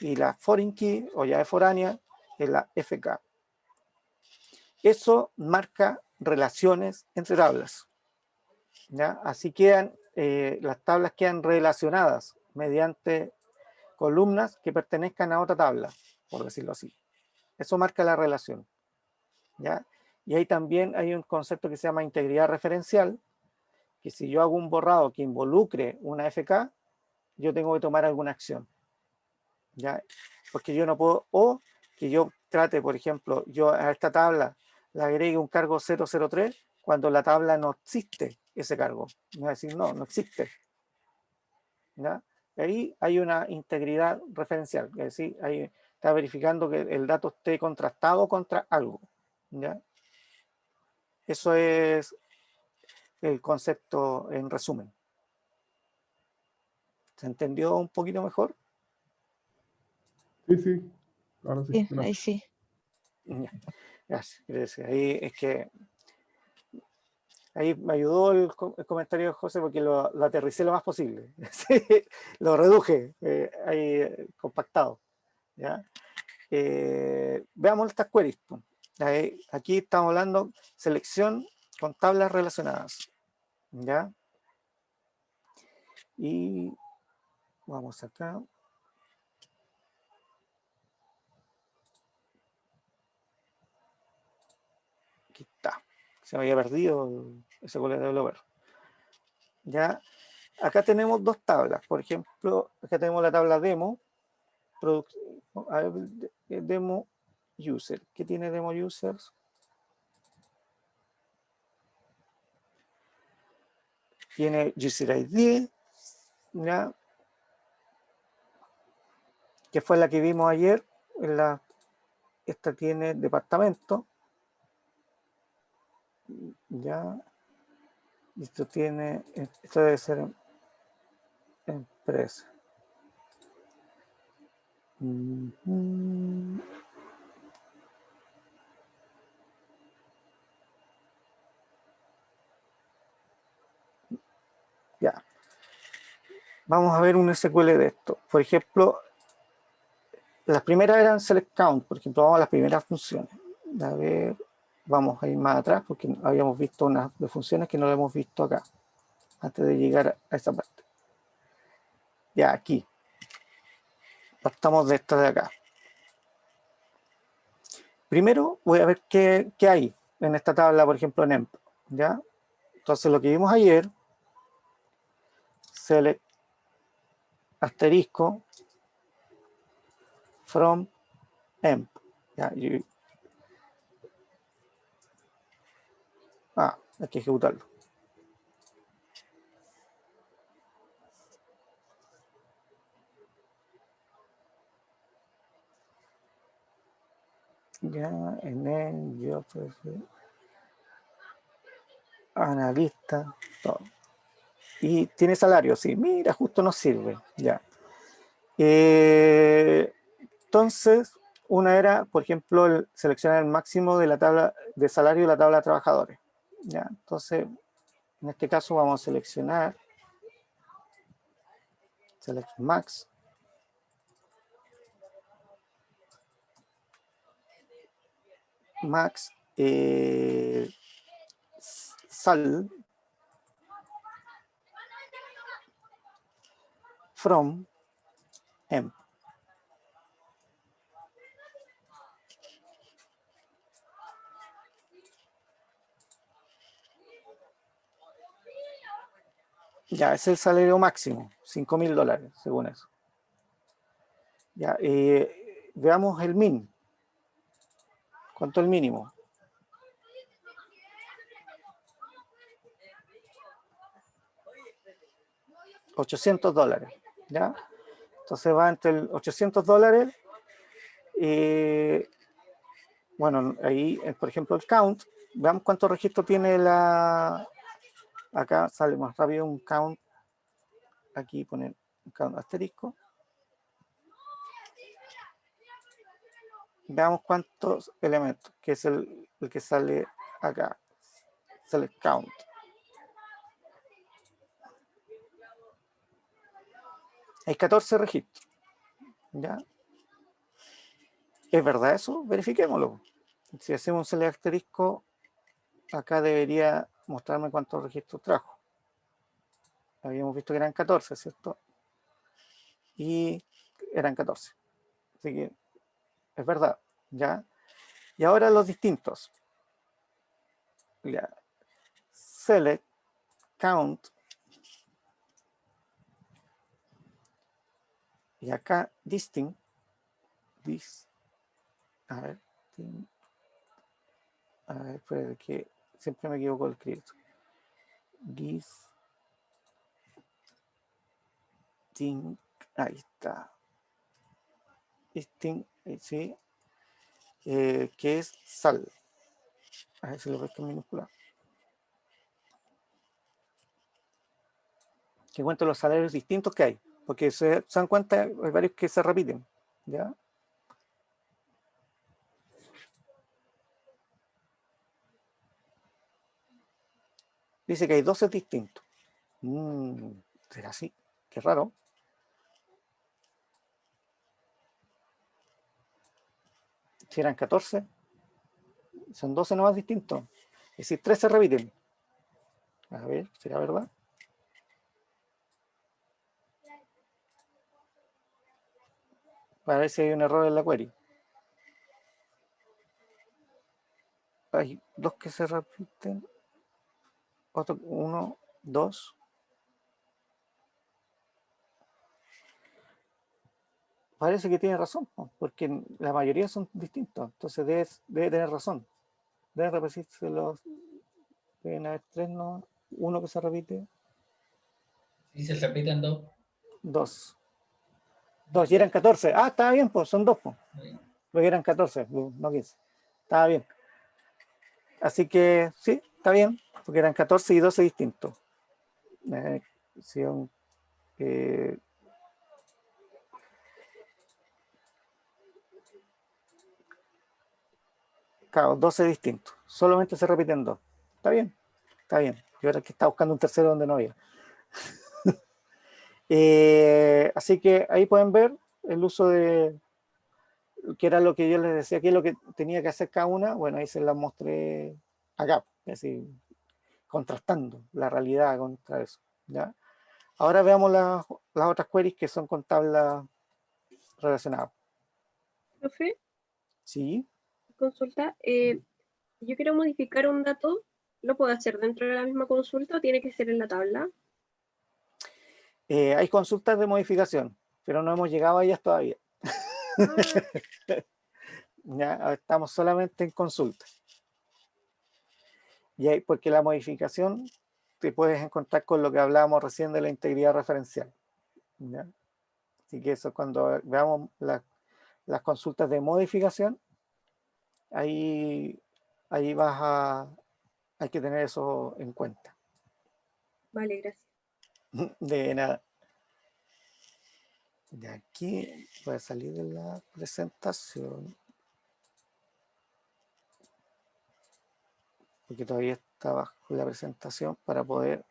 Y la foreign key o llave foránea es la FK. Eso marca relaciones entre tablas, ¿ya? Así quedan, las tablas quedan relacionadas mediante columnas que pertenezcan a otra tabla, por decirlo así. Eso marca la relación, ¿ya? Y ahí también hay un concepto que se llama integridad referencial, que si yo hago un borrado que involucre una FK, yo tengo que tomar alguna acción, ¿ya? Porque yo no puedo, o que yo trate, por ejemplo, yo a esta tabla le agregue un cargo 003 cuando la tabla no existe ese cargo. Me va a decir, no, no existe, ¿ya? Ahí hay una integridad referencial, es decir, ahí está verificando que el dato esté contrastado contra algo, ¿ya? Eso es el concepto en resumen. ¿Se entendió un poquito mejor? Sí, sí. Ahora sí. Sí, ahí Gracias. sí. Ya, gracias, gracias. Ahí es que ahí me ayudó el comentario de José porque lo aterricé lo más posible. Sí, lo reduje ahí compactado, ¿ya? Veamos estas queries. Aquí estamos hablando selección con tablas relacionadas, ¿ya? Y vamos acá. Aquí está. Se me había perdido ese colega developer. ¿Ya? Acá tenemos dos tablas. Por ejemplo, acá tenemos la tabla demo. Demo user. ¿Qué tiene demo users? Tiene user ID, ¿ya? Que fue la que vimos ayer. Esta tiene departamento, ¿ya? Esto tiene, esto debe ser empresa. Ya. Vamos a ver un SQL de esto. Por ejemplo, las primeras eran select count, por ejemplo, vamos a las primeras funciones. A ver, vamos a ir más atrás porque habíamos visto unas de funciones que no lo hemos visto acá, antes de llegar a esa parte. Ya, aquí. Partamos de esta de acá. Primero voy a ver qué hay en esta tabla, por ejemplo, en EMP, ¿ya? Entonces, lo que vimos ayer, select asterisco from EMP. ¿Ya? Hay que ejecutarlo. Ya, en el, yo, pues, analista, todo. Y tiene salario, sí, mira, justo nos sirve, ya. Entonces, una era, por ejemplo, seleccionar el máximo de la tabla de salario de la tabla de trabajadores, ya. Entonces, en este caso vamos a seleccionar select max, sal from emp. Ya, es el salario máximo, $5.000, según eso. Ya, veamos el min. ¿Cuánto es el mínimo? $800, ¿ya? Entonces va entre el $800 y, bueno, ahí, por ejemplo, el count, veamos cuántos registros tiene acá sale más rápido un count, aquí poner un count asterisco. Veamos cuántos elementos, que es el que sale acá, select count. Hay 14 registros, ¿ya? ¿Es verdad eso? Verifiquémoslo. Si hacemos el asterisco, acá debería mostrarme cuántos registros trajo. Habíamos visto que eran 14, ¿cierto? Y eran 14. Así que es verdad, ¿ya? Y ahora los distintos. Ya. Select, count. Y acá distinct. A ver, espera, que siempre me equivoco el escrito. Distinct, ahí está. Distinct, sí. Que es sal. A ver si lo ves en minúscula. Que cuento los salarios distintos que hay. Porque se dan cuenta, hay varios que se repiten. ¿Ya? Dice que hay 12 distintos. ¿Será así? Qué raro. Si eran 14, son 12 nomás distintos. Es decir, 3 se repiten. A ver, ¿será verdad? Para ver si hay un error en la query. Hay 2 que se repiten. Otro, 1, 2. Parece que tiene razón, porque la mayoría son distintos. Entonces debe tener razón. Deben repetirse los. Deben haber 3, ¿no? 1 que se repite. Sí, se repiten 2. 2. 2, y eran 14. Ah, estaba bien, pues son 2, pues. Sí. Porque eran 14, no 15. Estaba bien. Así que sí, está bien, porque eran 14 y 12 distintos. Claro, 12 distintos. Solamente se repiten 2. Está bien, está bien. Yo era el que estaba buscando un tercero donde no había. Así que ahí pueden ver el uso de, que era lo que yo les decía, que es lo que tenía que hacer cada una. Bueno, ahí se las mostré acá, es decir, contrastando la realidad contra eso. ¿Ya? Ahora veamos las otras queries que son con tablas relacionadas. Profe, Sí, consulta. Yo quiero modificar un dato. ¿Lo puedo hacer dentro de la misma consulta o tiene que ser en la tabla? hay consultas de modificación, pero no hemos llegado a ellas todavía. Ya estamos solamente en consulta. Y ahí, porque la modificación te puedes encontrar con lo que hablábamos recién de la integridad referencial. ¿Ya? Así que eso, cuando veamos las consultas de modificación, ahí hay que tener eso en cuenta. Vale, gracias. De nada. De aquí voy a salir de la presentación, porque todavía está bajo la presentación para poder.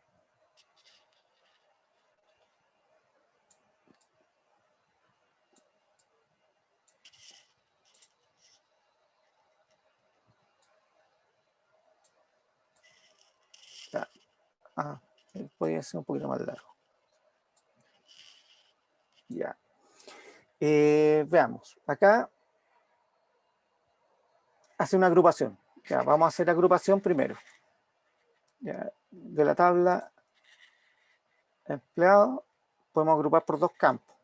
Podría ser un poquito más largo. Ya. Veamos. Acá hace una agrupación. Ya, vamos a hacer agrupación primero. Ya, de la tabla empleado podemos agrupar por 2 campos.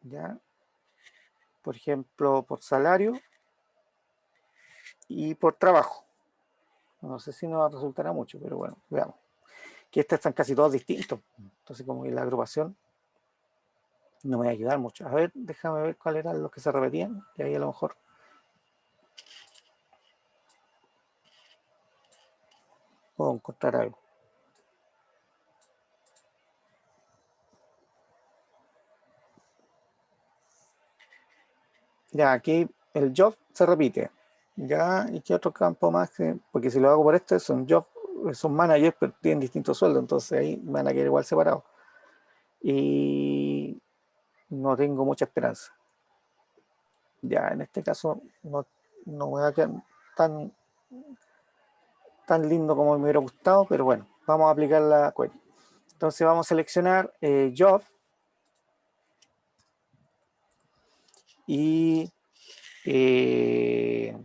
¿Ya? Por ejemplo, por salario y por trabajo. No sé si nos resultará mucho, pero bueno, veamos. Que estos están casi todos distintos. Entonces, como que la agrupación no me va a ayudar mucho. A ver, déjame ver cuáles eran los que se repetían, y ahí a lo mejor puedo encontrar algo. Ya, aquí el job se repite. Ya, ¿y qué otro campo más? Porque si lo hago por este, son job, son managers, pero tienen distintos sueldos, entonces ahí van a quedar igual separados. Y no tengo mucha esperanza. Ya, en este caso no voy a quedar tan lindo como me hubiera gustado, pero bueno, vamos a aplicar la query. Entonces vamos a seleccionar job y que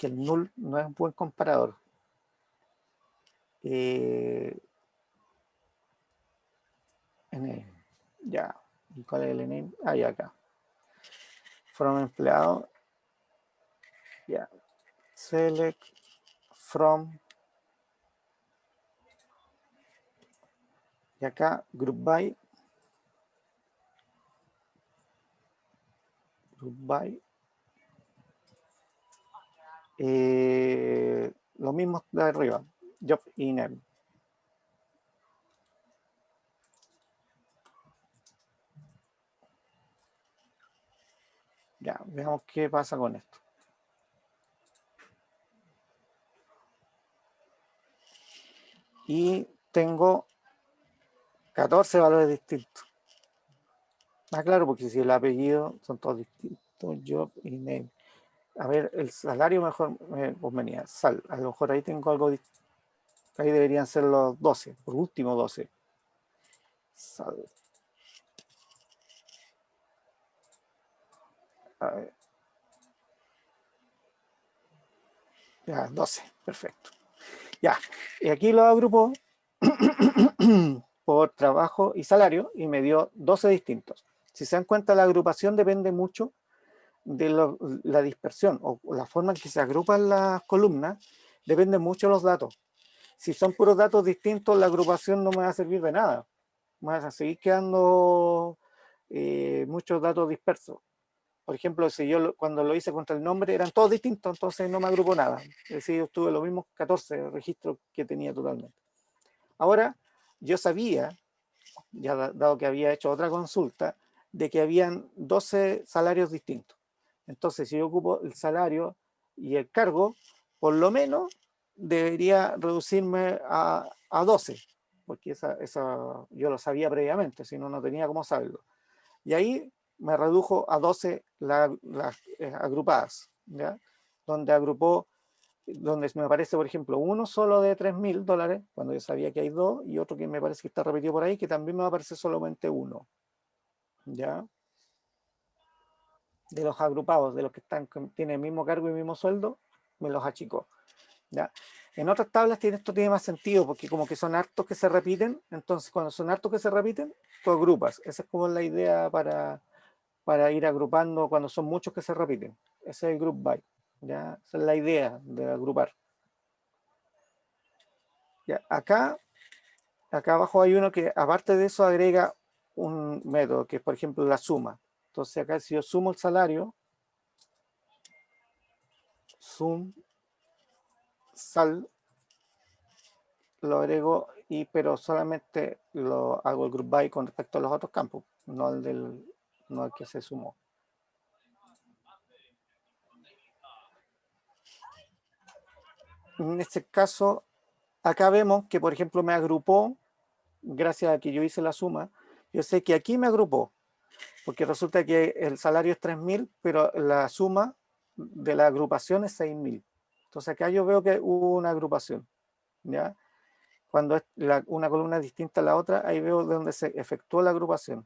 el null no es un buen comparador. Ya, ¿y cuál es el name? Ahí acá. From empleado. Ya. Select from. Y acá group by. Group by. Lo mismo de arriba. Job y name. Ya, veamos qué pasa con esto. Y tengo 14 valores distintos. Ah, claro, porque si el apellido son todos distintos, job y name. A ver, el salario mejor pues venía, a lo mejor ahí tengo algo distinto. Ahí deberían ser los 12, por último 12. Sal. A ver. Ya, 12, perfecto. Ya, y aquí lo agrupo por trabajo y salario y me dio 12 distintos. Si se dan cuenta, la agrupación depende mucho de la dispersión o la forma en que se agrupan las columnas, depende mucho de los datos. Si son puros datos distintos, la agrupación no me va a servir de nada. Me van a seguir quedando muchos datos dispersos. Por ejemplo, si yo cuando lo hice contra el nombre eran todos distintos, entonces no me agrupó nada. Es decir, yo tuve los mismos 14 registros que tenía totalmente. Ahora, yo sabía, ya dado que había hecho otra consulta, de que habían 12 salarios distintos. Entonces, si yo ocupo el salario y el cargo, por lo menos debería reducirme a 12, porque esa yo lo sabía previamente, si no, no tenía cómo saberlo. Y ahí me redujo a 12 las agrupadas, ¿ya? Donde agrupó, donde me aparece, por ejemplo, uno solo de $3.000, cuando yo sabía que hay dos, y otro que me parece que está repetido por ahí, que también me va a aparecer solamente uno, ¿ya? De los agrupados, de los que tienen el mismo cargo y el mismo sueldo, me los achicó, ¿ya? En otras tablas esto tiene más sentido, porque como que son hartos que se repiten, entonces cuando son hartos que se repiten, tú agrupas. Esa es como la idea para ir agrupando cuando son muchos que se repiten. Ese es el group by, ¿ya? Esa es la idea de agrupar. Ya, acá abajo hay uno que aparte de eso agrega un método, que es por ejemplo la suma. Entonces acá si yo sumo el salario, sum, sal, lo agrego, pero solamente lo hago el group by con respecto a los otros campos, no al que se sumó. En este caso, acá vemos que, por ejemplo, me agrupó, gracias a que yo hice la suma. Yo sé que aquí me agrupó, porque resulta que el salario es 3.000, pero la suma de la agrupación es 6.000. Entonces acá yo veo que hubo una agrupación, ¿ya? Cuando es una columna distinta a la otra, ahí veo de dónde se efectuó la agrupación.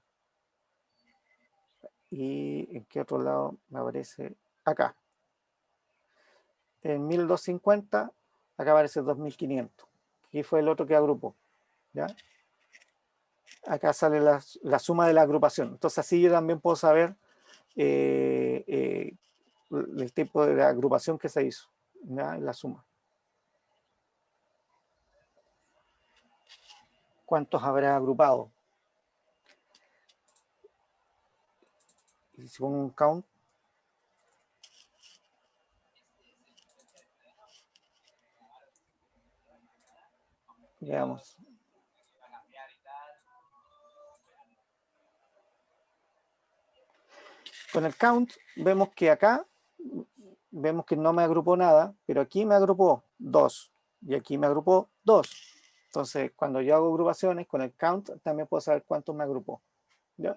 ¿Y en qué otro lado me aparece? Acá. En 1.250, acá aparece 2.500. Aquí fue el otro que agrupó, ¿ya? Acá sale la suma de la agrupación. Entonces así yo también puedo saber el tipo de agrupación que se hizo, ¿ya? La suma. ¿Cuántos habrá agrupado? Y si pongo un count, digamos. Con el count vemos que acá vemos que no me agrupó nada, pero aquí me agrupó 2 y aquí me agrupó 2. Entonces, cuando yo hago agrupaciones con el count, también puedo saber cuántos me agrupó, ¿ya?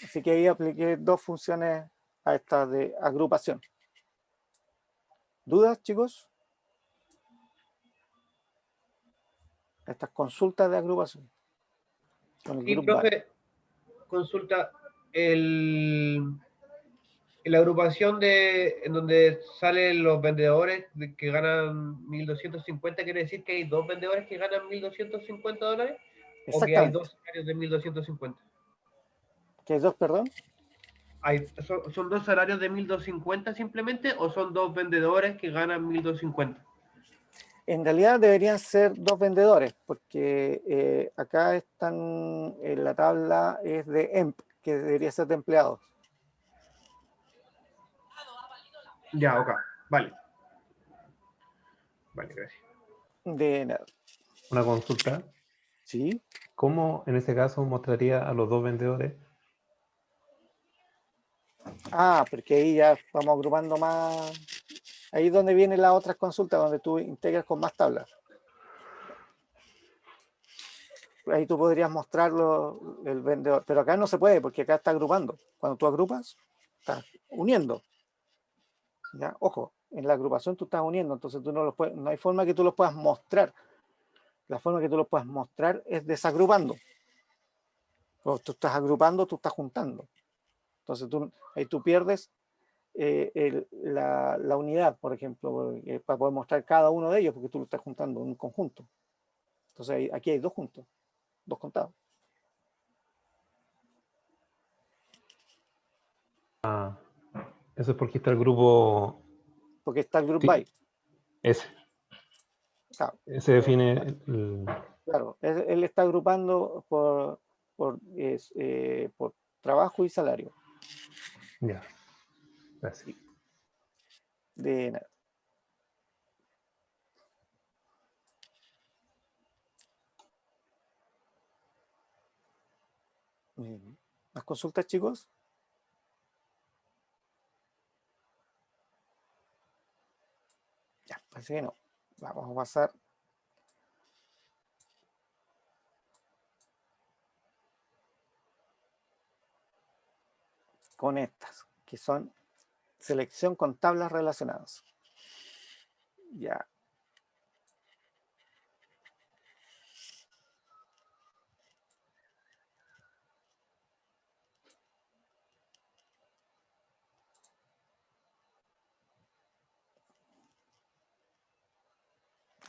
Así que ahí apliqué dos funciones a estas de agrupación. ¿Dudas, chicos? Estas consultas de agrupación. Con el Sí, group by. profe, consulta la agrupación en donde salen los vendedores que ganan 1.250, ¿quiere decir que hay dos vendedores que ganan $1.250? ¿O que hay Exactamente. dos salarios de 1.250? ¿Que hay dos, perdón? ¿Son dos salarios de 1.250 simplemente o son dos vendedores que ganan 1.250? En realidad deberían ser dos vendedores, porque acá están, en la tabla es de EMP, que debería ser de empleados. Ya, ok, vale. Vale, gracias. De nada. Una consulta. ¿Sí? ¿Cómo en ese caso mostraría a los dos vendedores? Ah, porque ahí ya vamos agrupando más. Ahí es donde vienen las otras consultas, donde tú integras con más tablas. Ahí tú podrías mostrarlo el vendedor, pero acá no se puede porque acá está agrupando. Cuando tú agrupas, estás uniendo. ¿Ya? Ojo, en la agrupación tú estás uniendo, entonces tú no hay forma que tú los puedas mostrar. La forma que tú los puedas mostrar es desagrupando. O tú estás agrupando, tú estás juntando. Entonces ahí tú pierdes la unidad, por ejemplo, para poder mostrar cada uno de ellos, porque tú lo estás juntando en un conjunto. Entonces aquí hay dos juntos, dos contados. Ah, eso es porque está el grupo Porque está el group by. ese. Claro, Ese define claro, él está agrupando por trabajo y salario. Ya, gracias. De nada. ¿Más consultas, chicos? Ya, parece que no. Vamos a pasar. Con estas, que son selección con tablas relacionadas. Ya.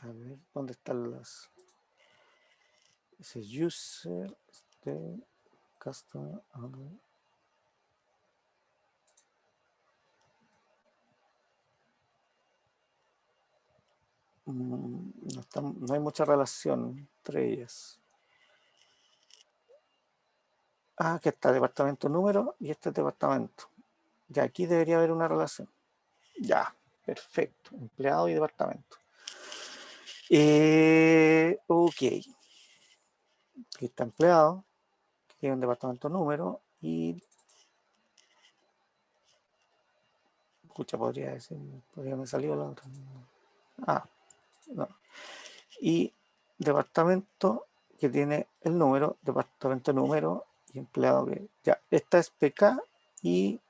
A ver, ¿dónde están las? Ese user, customer, no hay mucha relación entre ellas. Ah, que está departamento número y este departamento. Ya aquí debería haber una relación. Ya, perfecto. Empleado y departamento. Ok. Aquí está empleado, que tiene un departamento número y. Escucha, podría decir, podría haber salido la otra. Ah, no. Y departamento que tiene el número, departamento número y empleado que. Ya, esta es PK y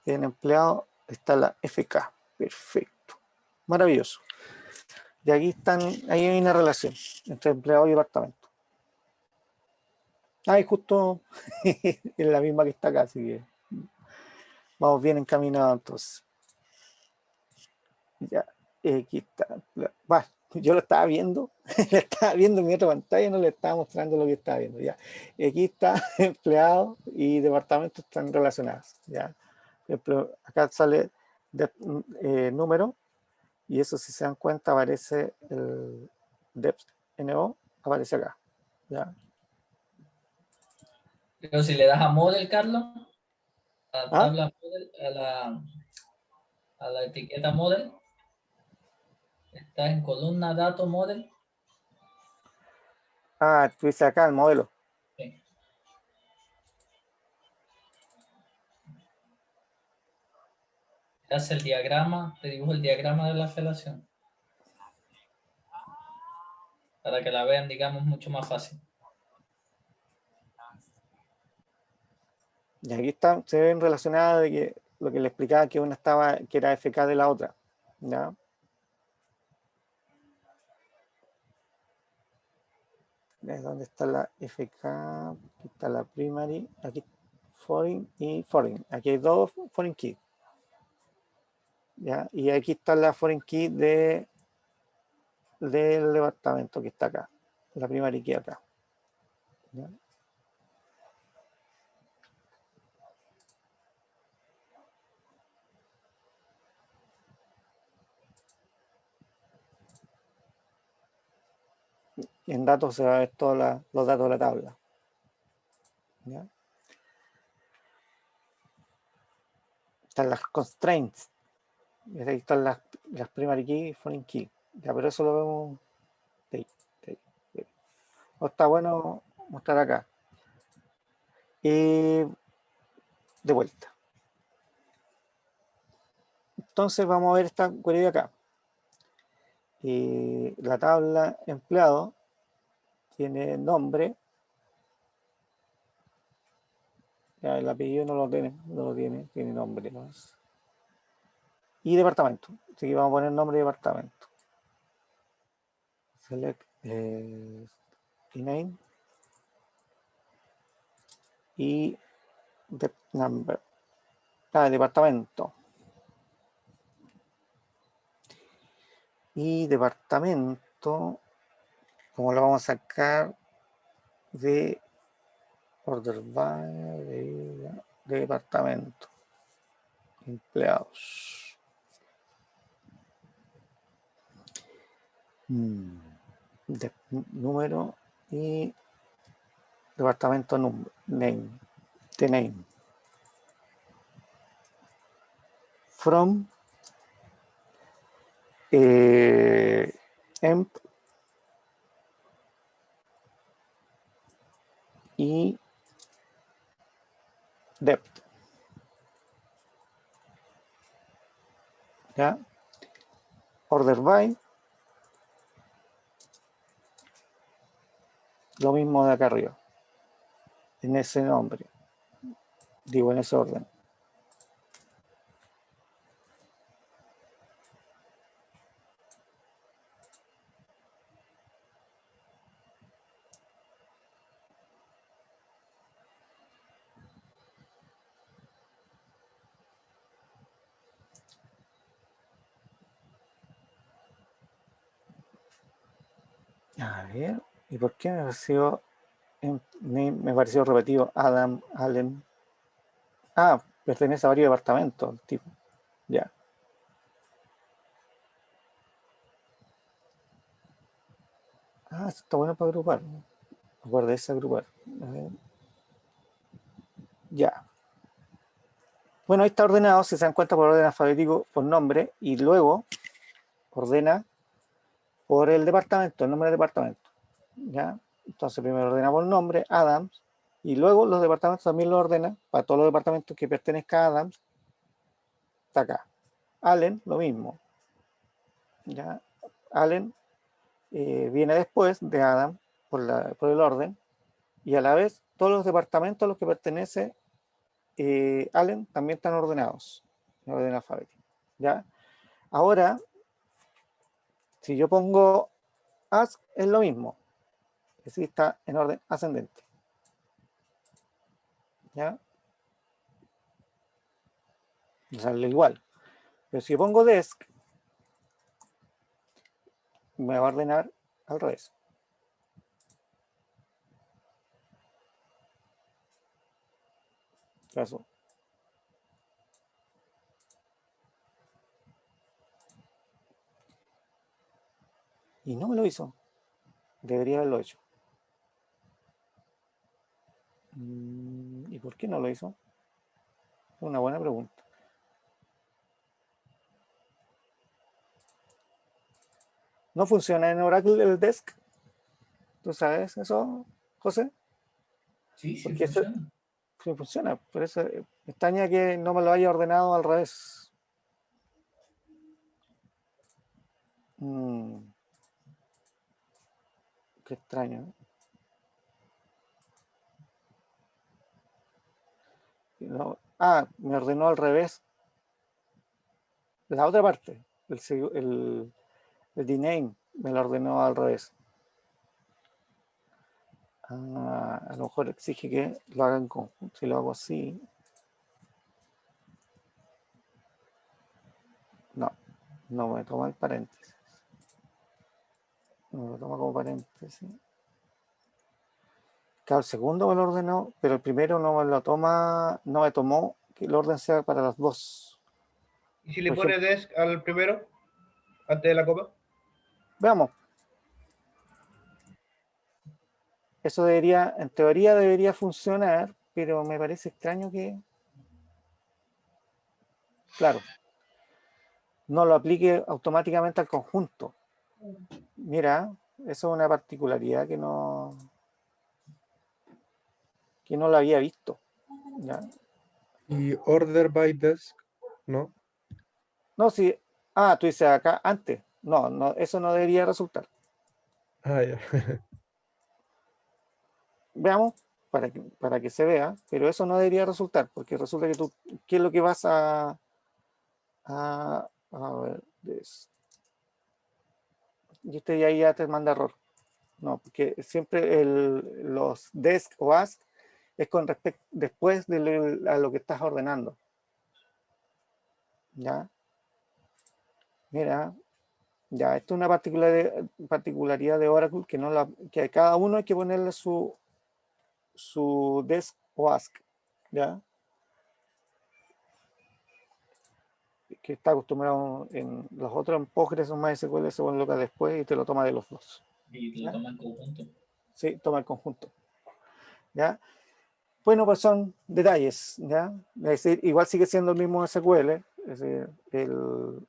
en empleado está la FK. Perfecto. Maravilloso. Y aquí ahí hay una relación entre empleado y departamento. Ah, y justo es la misma que está acá, así que vamos bien encaminados entonces. Ya, aquí está. Bueno, yo lo estaba viendo, lo estaba viendo en mi otra pantalla, no le estaba mostrando lo que estaba viendo. Ya, aquí está empleado y departamento están relacionados. Ya, acá sale número y eso, si se dan cuenta, aparece el depth NO, aparece acá. Ya. Pero si le das a model, Carlos, a la ¿Ah? tabla model, a la etiqueta model, está en columna dato model. Ah, tú dices acá el modelo. Sí. Te hace el diagrama, te dibujo el diagrama de la relación. Para que la vean, digamos, mucho más fácil. Y aquí están, se ven relacionadas de que lo que le explicaba que una estaba, que era FK de la otra. ¿Ya? ¿Ves dónde está la FK? Aquí está la primary, aquí foreign y foreign. Aquí hay dos foreign key. ¿Ya? Y aquí está la foreign key del departamento que está acá. La primary key acá. ¿Ya? Y en datos se va a ver todos los datos de la tabla. ¿Ya? Están las constraints. Y ahí están las primary key y foreign key. Ya, pero eso lo vemos de ahí, de ahí, de ahí. O está bueno mostrar acá. Y de vuelta. Entonces vamos a ver esta query de acá. Y la tabla empleado tiene nombre. Ya, el apellido no lo tiene, tiene nombre. ¿No? Y departamento. Así que vamos a poner nombre de departamento. Select name y the number. Departamento. Y departamento, como lo vamos a sacar de order by de departamento. Empleados. Número y departamento name. The name. From emp y depth. ¿Ya? Order by. Lo mismo de acá arriba. En ese nombre. Digo, en ese orden. A ver, ¿y por qué me pareció repetido Adam, Allen? Ah, pertenece a varios departamentos, el tipo. Ya. Ah, esto está bueno para agrupar. Acuérdese agrupar. A ver. Ya. Bueno, ahí está ordenado, si se dan cuenta, por orden alfabético, por nombre, y luego ordena por el departamento, el nombre del departamento. ¿Ya? Entonces primero ordena por nombre, Adams, y luego los departamentos también lo ordena, para todos los departamentos que pertenezcan a Adams, está acá. Allen, lo mismo. ¿Ya? Allen viene después de Adam por el orden, y a la vez todos los departamentos a los que pertenece Allen también están ordenados en orden alfabético. ¿Ya? Ahora, si yo pongo ask, es lo mismo, es decir, está en orden ascendente. ¿Ya? Sale igual. Pero si yo pongo desk, me va a ordenar al revés. Caso. Y no me lo hizo. Debería haberlo hecho. ¿Y por qué no lo hizo? Es una buena pregunta. ¿No funciona en Oracle el desk? ¿Tú sabes eso, José? Sí, sí Porque eso funciona. sí funciona. Por eso me extraña que no me lo haya ordenado al revés. Qué extraño. No, me ordenó al revés. La otra parte, el DNAME me lo ordenó al revés. A lo mejor exige que lo haga en conjunto. Si lo hago así. No me toma el paréntesis. No lo toma como paréntesis. Claro, el segundo me lo ordenó, pero el primero no me lo toma, no me tomó que el orden sea para las dos. ¿Y si le Por pone desk al primero, antes de la coma? Veamos. Eso debería, en teoría debería funcionar, pero me parece extraño que, claro, no lo aplique automáticamente al conjunto. Mira, eso es una particularidad que no lo había visto. ¿Ya? Y order by desk, ¿no? No, sí. Tú dices acá antes. No, eso no debería resultar. Ah, ya. Veamos para que se vea, pero eso no debería resultar, porque resulta que tú, ¿qué es lo que vas a ver? Y este ya te manda error. No, porque siempre los desk o ask es con respecto después de a lo que estás ordenando. ¿Ya? Mira, ya, esto es una particularidad de Oracle que a cada uno hay que ponerle su desk o ask. ¿Ya? Que está acostumbrado en los otros, en Postgres o MySQL se vuelve loca después y te lo toma de los dos. Y te lo toma en conjunto. Sí, toma el conjunto. ¿Ya? Bueno, pues son detalles, ¿ya? Es decir, igual sigue siendo el mismo SQL, es decir,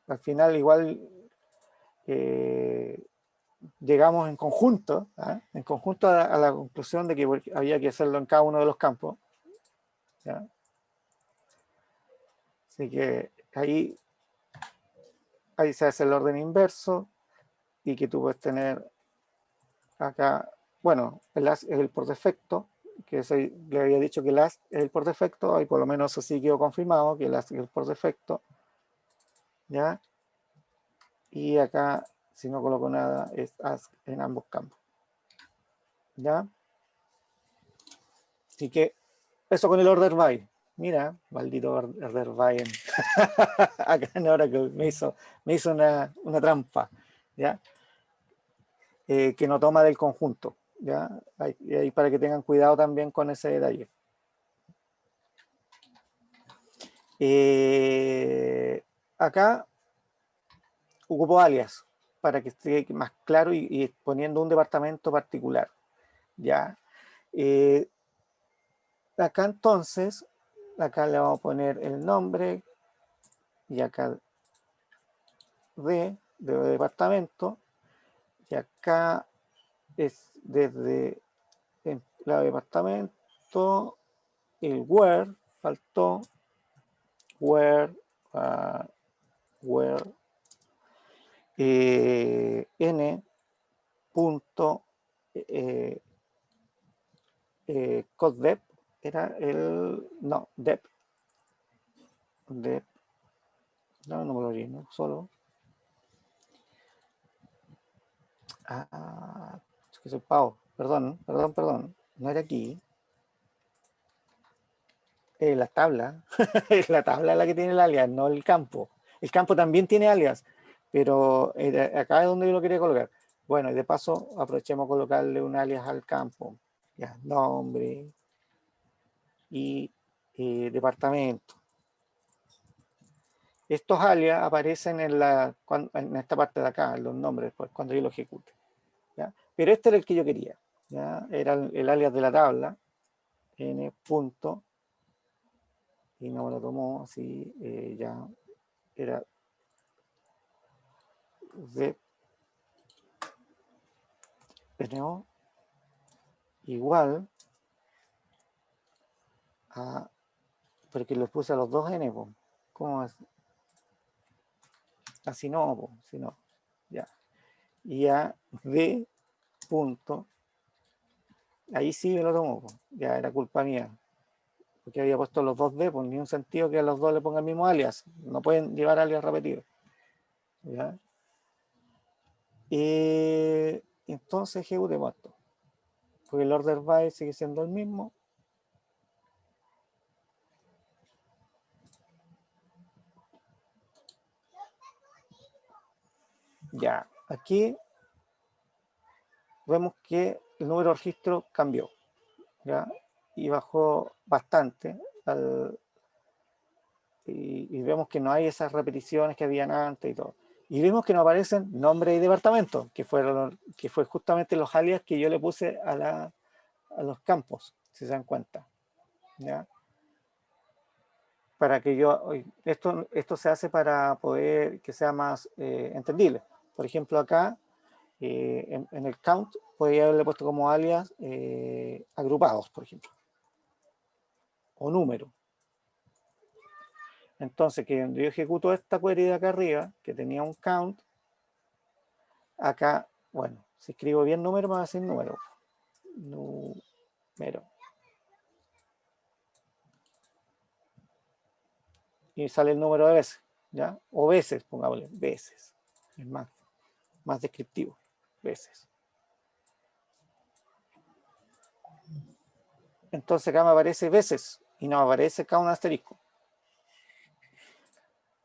al final igual llegamos en conjunto, ¿ya? En conjunto a la conclusión de que había que hacerlo en cada uno de los campos, ¿ya? Así que ahí se hace el orden inverso y que tú puedes tener acá, bueno, el as es el por defecto, que le había dicho que el as es el por defecto, y por lo menos así quedó confirmado que el as es el por defecto, ¿ya? Y acá, si no coloco nada, es ask en ambos campos, ¿ya? Así que eso con el order by. Mira, maldito order by acá en Oracle me hizo una trampa, ¿ya? Que no toma del conjunto, ¿ya? Ahí para que tengan cuidado también con ese detalle. Acá ocupo alias para que esté más claro y poniendo un departamento particular, ¿ya? Acá entonces, acá le vamos a poner el nombre y acá de departamento, y acá es desde el departamento, el where, faltó where n punto codedep era dep no me lo lleno solo es que soy pavo, perdón, no era aquí, la tabla es la tabla la que tiene el alias, no el campo también tiene alias, pero acá es donde yo lo quería colocar. Bueno, y de paso aprovechemos a colocarle un alias al campo, ya, nombre y departamento. Estos alias aparecen en esta parte de acá, en los nombres, pues, cuando yo lo ejecute, ¿ya? Pero este era el que yo quería, ¿ya? Era el alias de la tabla, n punto, y no me lo tomó así, ya era de no igual a, porque le puse a los dos n, pues. ¿Cómo es? Así no, pues, si no, ya. Y a d punto, ahí sí me lo tomó, pues. Ya era culpa mía, porque había puesto los 2D, pues ni un sentido que a los dos le pongan el mismo alias, no pueden llevar alias repetidos. ¿Ya? Y entonces ejecutemos esto, porque el order by sigue siendo el mismo. Ya, aquí vemos que el número de registro cambió, ¿ya? Y bajó bastante y vemos que no hay esas repeticiones que habían antes y todo. Y vemos que no aparecen nombre y departamento, que fue justamente los alias que yo le puse a los campos, si se dan cuenta. ¿Ya? Para que esto se hace para poder que sea más entendible. Por ejemplo, acá en el count podría haberle puesto como alias agrupados, por ejemplo, o número. Entonces, que cuando yo ejecuto esta query de acá arriba, que tenía un count, acá, bueno, si escribo bien número, me va a decir número. Número. Y sale el número de veces, ¿ya? O veces, pongámosle, veces. Es más descriptivo, veces. Entonces acá me aparece veces y no me aparece acá un asterisco.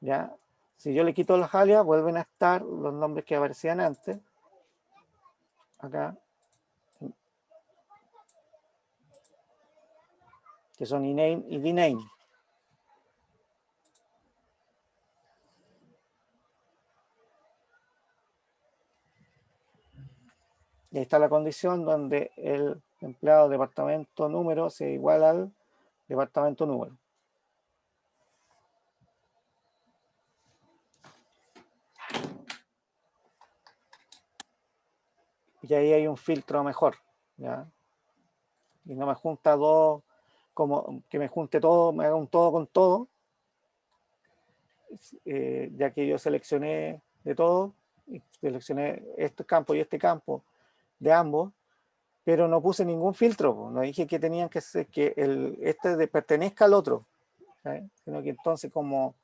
¿Ya? Si yo le quito las alias, vuelven a estar los nombres que aparecían antes. Acá. Que son ename y dname. Y ahí está la condición donde el empleado departamento número sea igual al departamento número. Y ahí hay un filtro mejor, ¿ya? Y no me junta dos, como que me junte todo, me haga un todo con todo, ya que yo seleccioné de todo, y seleccioné este campo y este campo de ambos, pero no puse ningún filtro, no dije que tenían que ser, que este pertenezca al otro, ¿sabes? Sino que entonces como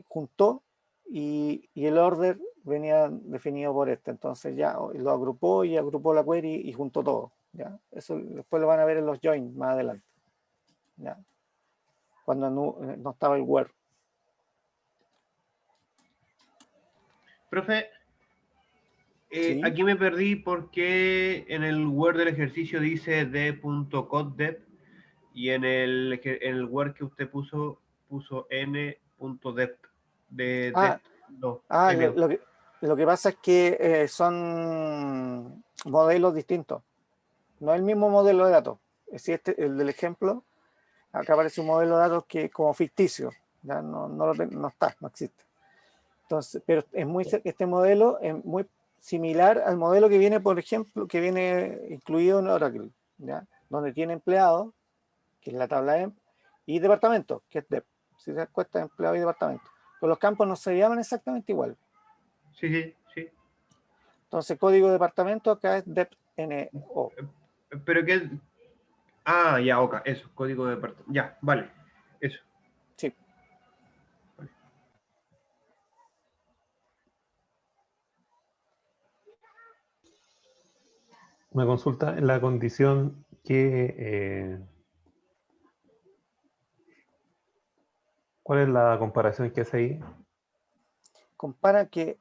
juntó y el order venía definido por este, entonces ya lo agrupó y agrupó la query y juntó todo, ¿ya? Eso después lo van a ver en los joins más adelante, ¿ya? Cuando no estaba el where. Profe, ¿Sí? aquí me perdí porque en el Word del ejercicio dice d.coddep y en el Word que usted puso n.dep. Lo que pasa es que son modelos distintos. No es el mismo modelo de datos. Es decir, el del ejemplo, acá aparece un modelo de datos que es como ficticio. ¿Ya? No está, no existe. Entonces, pero este modelo es muy similar al modelo que viene, por ejemplo, que viene incluido en Oracle, ¿ya? Donde tiene empleados, que es la tabla EMP, y departamento, que es DEP. Si se dan cuenta, empleado y departamento. Pero los campos no se llaman exactamente igual. Sí. Entonces, código de departamento acá es DEP-NO. Pero que... Ah, ya, ok, eso, código de departamento. Ya, vale, eso. Sí. Vale. Una consulta en la condición que... ¿cuál es la comparación que hace ahí? Compara que,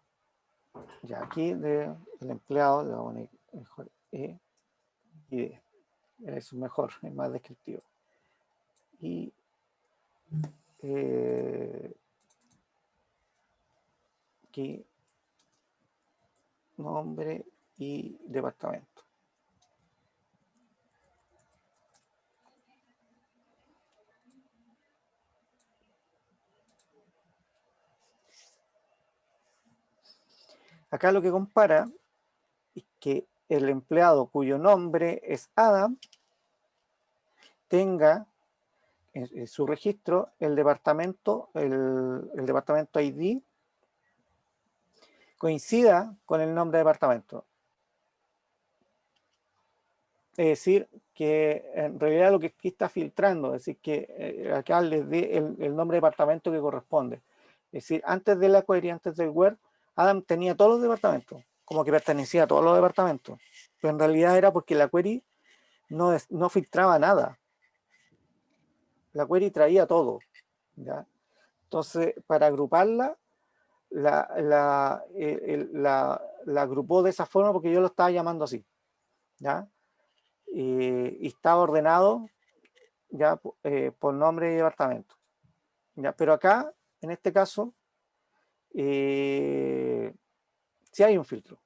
ya aquí el empleado le vamos a poner mejor E y D. Es mejor, es más descriptivo. Y aquí nombre y departamento. Acá lo que compara es que el empleado cuyo nombre es Adam tenga en su registro el departamento ID coincida con el nombre de departamento. Es decir, que en realidad lo que aquí está filtrando, es decir, que acá les dé el nombre de departamento que corresponde. Es decir, antes de la query, antes del where, Adam tenía todos los departamentos, como que pertenecía a todos los departamentos, pero en realidad era porque la query no filtraba nada. La query traía todo, ¿ya? Entonces, para agruparla, la agrupó de esa forma porque yo lo estaba llamando así, ¿ya? Y estaba ordenado ya por nombre y departamento, ¿ya? Pero acá, en este caso, sí hay un filtro.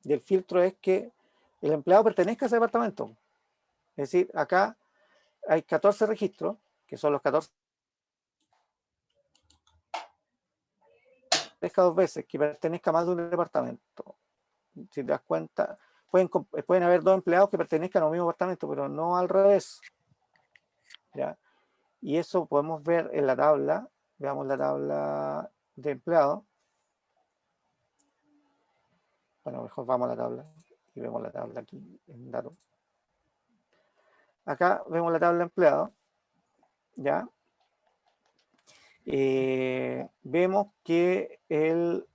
Y el filtro es que el empleado pertenezca a ese departamento. Es decir, acá hay 14 registros, que son los 14 dos veces, que pertenezca a más de un departamento. Si te das cuenta, pueden haber dos empleados que pertenezcan a un mismo departamento, pero no al revés, ¿ya? Y eso podemos ver en la tabla. Veamos la tabla de empleados. Bueno, mejor vamos a la tabla y vemos la tabla aquí en datos. Acá vemos la tabla de empleados, ¿ya? Vemos que el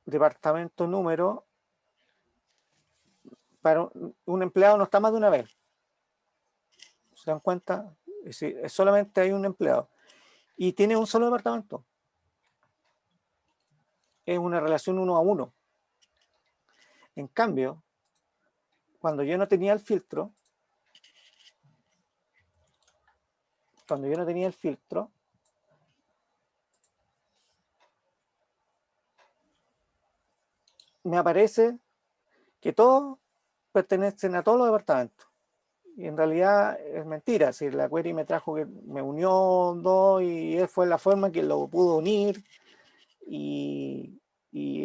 departamento número para un empleado no está más de una vez. ¿Se dan cuenta? Es decir, solamente hay un empleado y tiene un solo departamento. Es una relación 1 a 1. En cambio, cuando yo no tenía el filtro, me aparece que todos pertenecen a todos los departamentos. Y en realidad es mentira. Si la query me trajo que me unió dos y fue la forma que lo pudo unir, y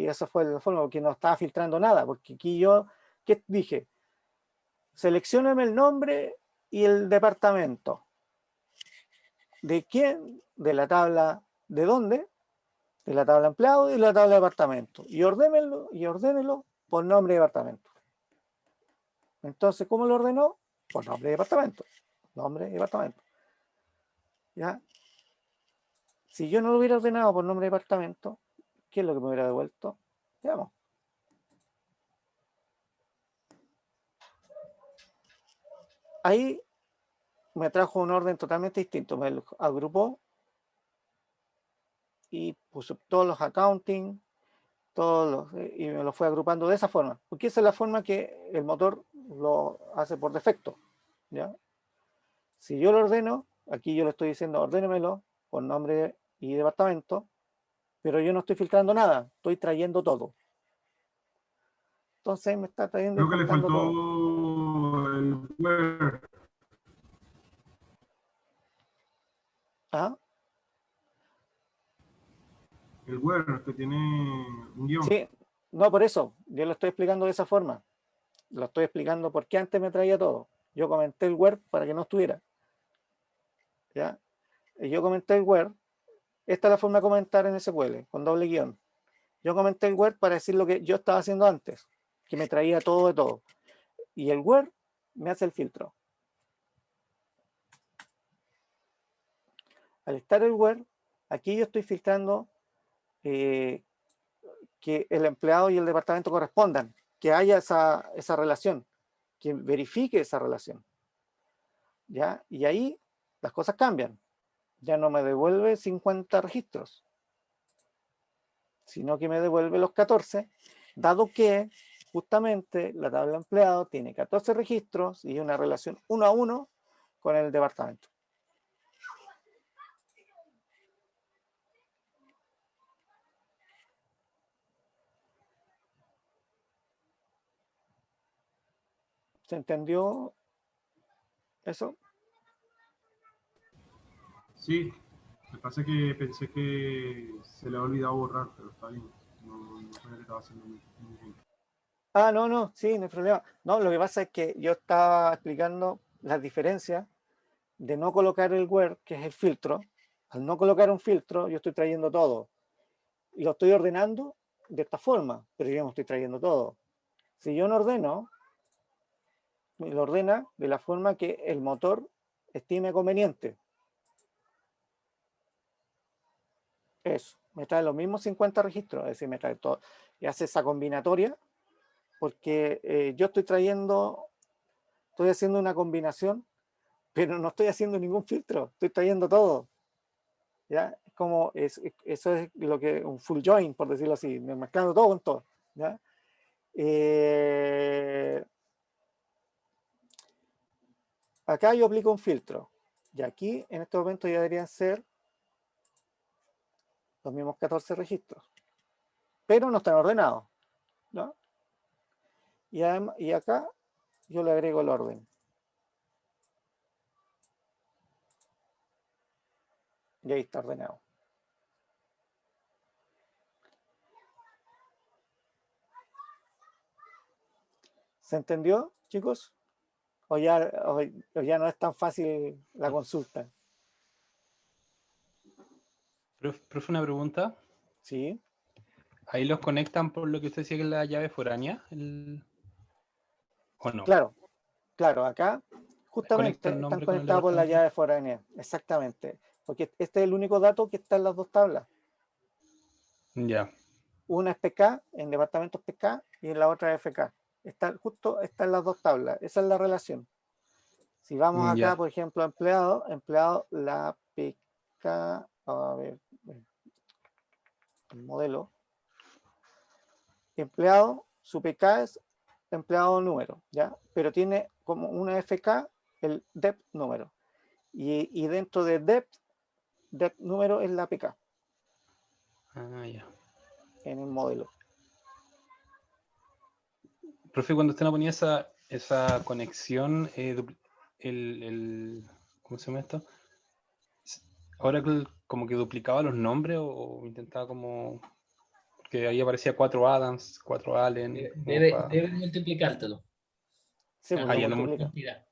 esa fue la forma, porque no estaba filtrando nada, porque aquí yo, ¿qué dije? Seleccióname el nombre y el departamento. ¿De quién? De la tabla, ¿de dónde? De la tabla empleado y de la tabla de departamento. Y ordénelo por nombre de departamento. Entonces, ¿cómo lo ordenó? Por nombre de departamento. Nombre de departamento. ¿Ya? Si yo no lo hubiera ordenado por nombre de departamento, ¿qué es lo que me hubiera devuelto? Veamos. Ahí me trajo un orden totalmente distinto. Me lo agrupó y puso todos los accounting, y me lo fue agrupando de esa forma. Porque esa es la forma que el motor lo hace por defecto, ¿ya? Si yo lo ordeno, aquí yo le estoy diciendo ordénemelo por nombre y departamento, pero yo no estoy filtrando nada, estoy trayendo todo. Entonces me está trayendo y Creo que le juntando faltó todo. el where. ¿Ah? El where que tiene un guión. Sí, no, por eso, yo lo estoy explicando de esa forma. Lo estoy explicando porque antes me traía todo. Yo comenté el where para que no estuviera. ¿Ya? Y yo comenté el where. Esta es la forma de comentar en SQL, con doble guión. Yo comenté el where para decir lo que yo estaba haciendo antes, que me traía todo de todo. Y el where me hace el filtro. Al estar el where, aquí yo estoy filtrando que el empleado y el departamento correspondan, que haya esa relación, que verifique esa relación. ¿Ya? Y ahí las cosas cambian. Ya no me devuelve 50 registros, sino que me devuelve los 14, dado que justamente la tabla de empleado tiene 14 registros y una relación 1 a 1 con el departamento. ¿Se entendió eso? Sí, me pasa que pensé que se le ha olvidado borrar, pero está bien. No sabía que estaba haciendo muy bien. Ah, no, sí, no hay problema. No, lo que pasa es que yo estaba explicando las diferencias de no colocar el where, que es el filtro. Al no colocar un filtro, yo estoy trayendo todo. Y lo estoy ordenando de esta forma, pero yo no estoy trayendo todo. Si yo no ordeno, y lo ordena de la forma que el motor estime conveniente. Eso, me trae los mismos 50 registros, es decir, me trae todo. Y hace esa combinatoria, porque yo estoy haciendo una combinación, pero no estoy haciendo ningún filtro, estoy trayendo todo. ¿Ya? Es como, eso es lo que, un full join, por decirlo así, mezclando todo con todo. ¿Ya? Acá yo aplico un filtro, y aquí en este momento ya deberían ser los mismos 14 registros, pero no están ordenados, ¿no? Y acá yo le agrego el orden. Y ahí está ordenado. ¿Se entendió, chicos? ¿O ya no es tan fácil la consulta? Profe, una pregunta. Sí. ¿Ahí los conectan por lo que usted decía que es la llave foránea? ¿O no? Claro, acá justamente Conecta el están nombre con el conectados por la departamento. llave foránea, exactamente, porque este es el único dato que está en las dos tablas. Ya. Una es PK, en departamentos PK, y en la otra es FK. Está en las dos tablas, esa es la relación. Si vamos acá, Ya. por ejemplo, empleado, la PK, a ver, el modelo, empleado, su PK es empleado número, ¿ya? Pero tiene como una FK el dep número. Y dentro de dep número es la PK Ah, ya. en el modelo. Profe, cuando usted no ponía esa conexión, ¿cómo se llama esto? Oracle como que duplicaba los nombres o intentaba como... Porque ahí aparecía 4 Adams, 4 Allen. Debe multiplicártelo. Sí, pues Ah, lo ya no multiplica.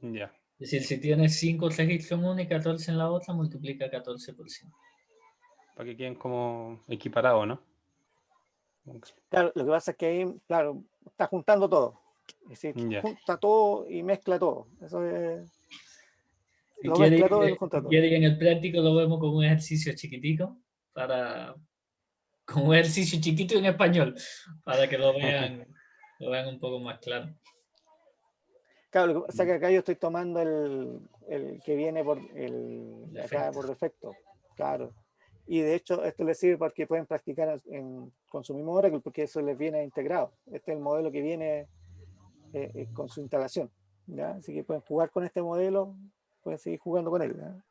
Cantidad. Ya. Es decir, si tienes 5 registros en una y 14 en la otra, multiplica 14%. Para que queden como equiparados, ¿no? Claro, lo que pasa es que ahí, claro, está juntando todo. Es decir, Ya. junta todo y mezcla todo. Eso es... Si Lo quiere, mezcla todo y lo junta si todo. quiere ir en el práctico, lo vemos con un ejercicio chiquitico, con un ejercicio chiquito en español, para que lo vean un poco más claro. Claro, lo que pasa es que acá yo estoy tomando el que viene por acá por defecto. Claro. Y de hecho, esto les sirve para que pueden practicar con su mismo Oracle, porque eso les viene integrado. Este es el modelo que viene con su instalación. ¿Ya? Así que pueden jugar con este modelo, pueden seguir jugando con él. ¿Ya?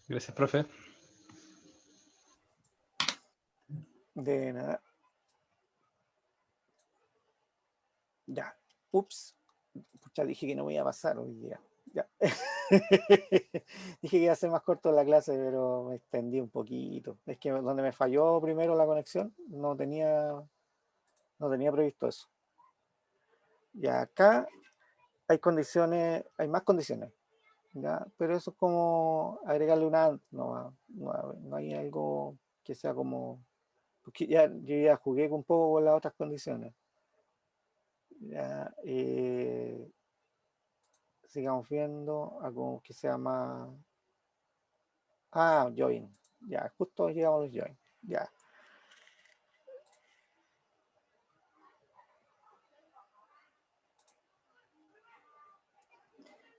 Gracias, profe. De nada. Ya. Ups. Pucha, dije que no me iba a pasar hoy día. Ya. Dije que iba a ser más corto la clase, pero me extendí un poquito. Es que donde me falló primero la conexión, no tenía previsto eso. Y acá hay condiciones, hay más condiciones, ¿ya? Pero eso es como agregarle una, no hay algo que sea como, porque yo ya jugué un poco con las otras condiciones. Ya, sigamos viendo algo que sea más. Join. Ya, justo llegamos a los join. Ya.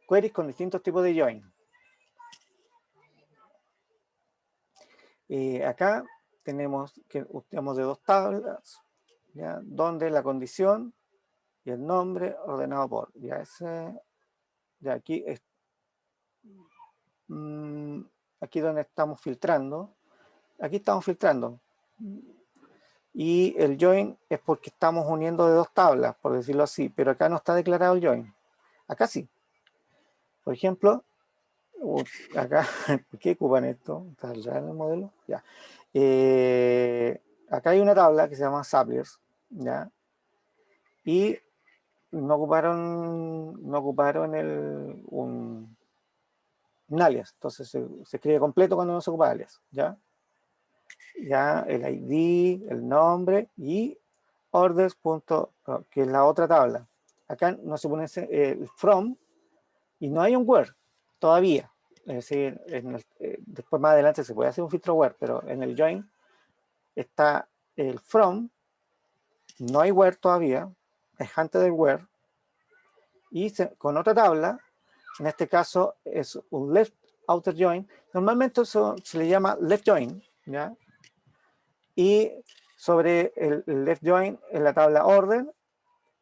Queries con distintos tipos de join. Acá tenemos que usamos de dos tablas, ¿ya? Donde la condición y el nombre ordenado por. Ya aquí es aquí donde estamos filtrando. Aquí estamos filtrando. Y el join es porque estamos uniendo de dos tablas, por decirlo así, pero acá no está declarado el join. Acá sí. Por ejemplo, acá, ¿por qué ocupan esto? ¿Está en el modelo? Ya. Acá hay una tabla que se llama Suppliers, ¿ya? Y no ocuparon un alias, entonces se escribe completo cuando no se ocupa alias, ¿ya? Ya el ID, el nombre y orders. Que es la otra tabla. Acá no se pone el from y no hay un where todavía. Es decir, después más adelante se puede hacer un filtro where, pero en el join está el from, no hay where todavía, es antes del where, y con otra tabla, en este caso es un left outer join. Normalmente eso se le llama left join, ¿ya? Y sobre el left join en la tabla order,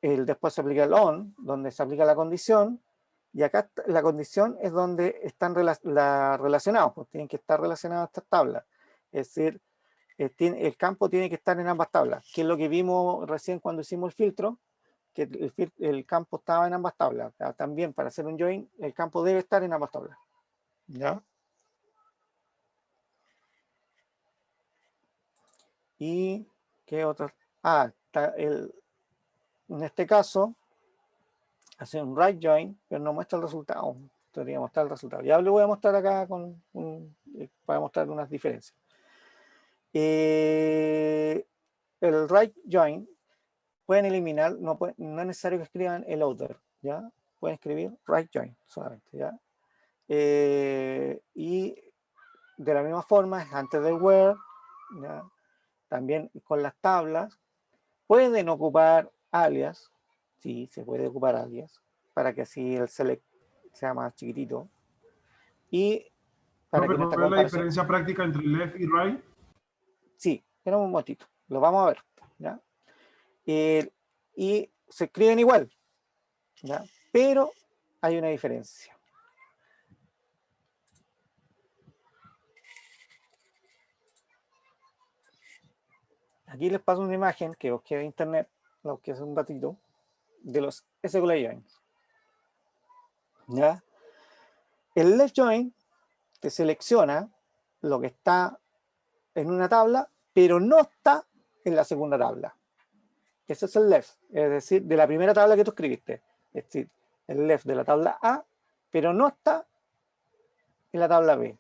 después se aplica el on, donde se aplica la condición, y acá la condición es donde están relacionados, pues tienen que estar relacionadas estas tablas. Es decir, el campo tiene que estar en ambas tablas, que es lo que vimos recién cuando hicimos el filtro, que el campo estaba en ambas tablas. También para hacer un join, el campo debe estar en ambas tablas. ¿Ya? ¿Y qué otro? En este caso, hacer un right join, pero no muestra el resultado. Debería mostrar el resultado. Ya le voy a mostrar acá para mostrar unas diferencias. El right join pueden eliminar, no es necesario que escriban el order, ¿ya? Pueden escribir right join solamente, ¿ya? Y de la misma forma, es antes del where, ¿ya? También con las tablas, pueden ocupar alias, sí, se puede ocupar alias, para que así el select sea más chiquitito. Y para que ¿Cuál es la diferencia práctica entre left y right? Sí, tenemos un momentito, lo vamos a ver, ¿ya? Y se escriben igual, ¿ya? Pero hay una diferencia. Aquí les paso una imagen que busqué de internet, la busqué hace un ratito, de los SQL joins. ¿Ya? El left join te selecciona lo que está en una tabla, pero no está en la segunda tabla. Ese es el left, es decir, de la primera tabla que tú escribiste. Es decir, el left de la tabla A, pero no está en la tabla B.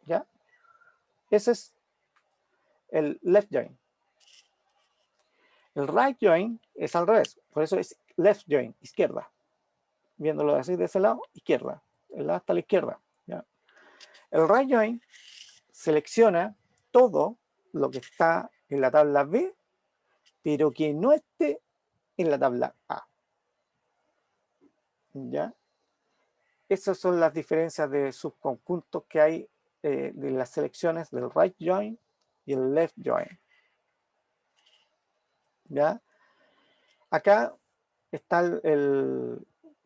¿Ya? Ese es el left join. El right join es al revés, por eso es left join, izquierda. Viéndolo así de ese lado, izquierda. El lado está a la izquierda. ¿Ya? El right join selecciona todo lo que está en la tabla B, pero que no esté en la tabla A. ¿Ya? Esas son las diferencias de subconjuntos que hay de las selecciones del right join y el left join. ¿Ya? Acá está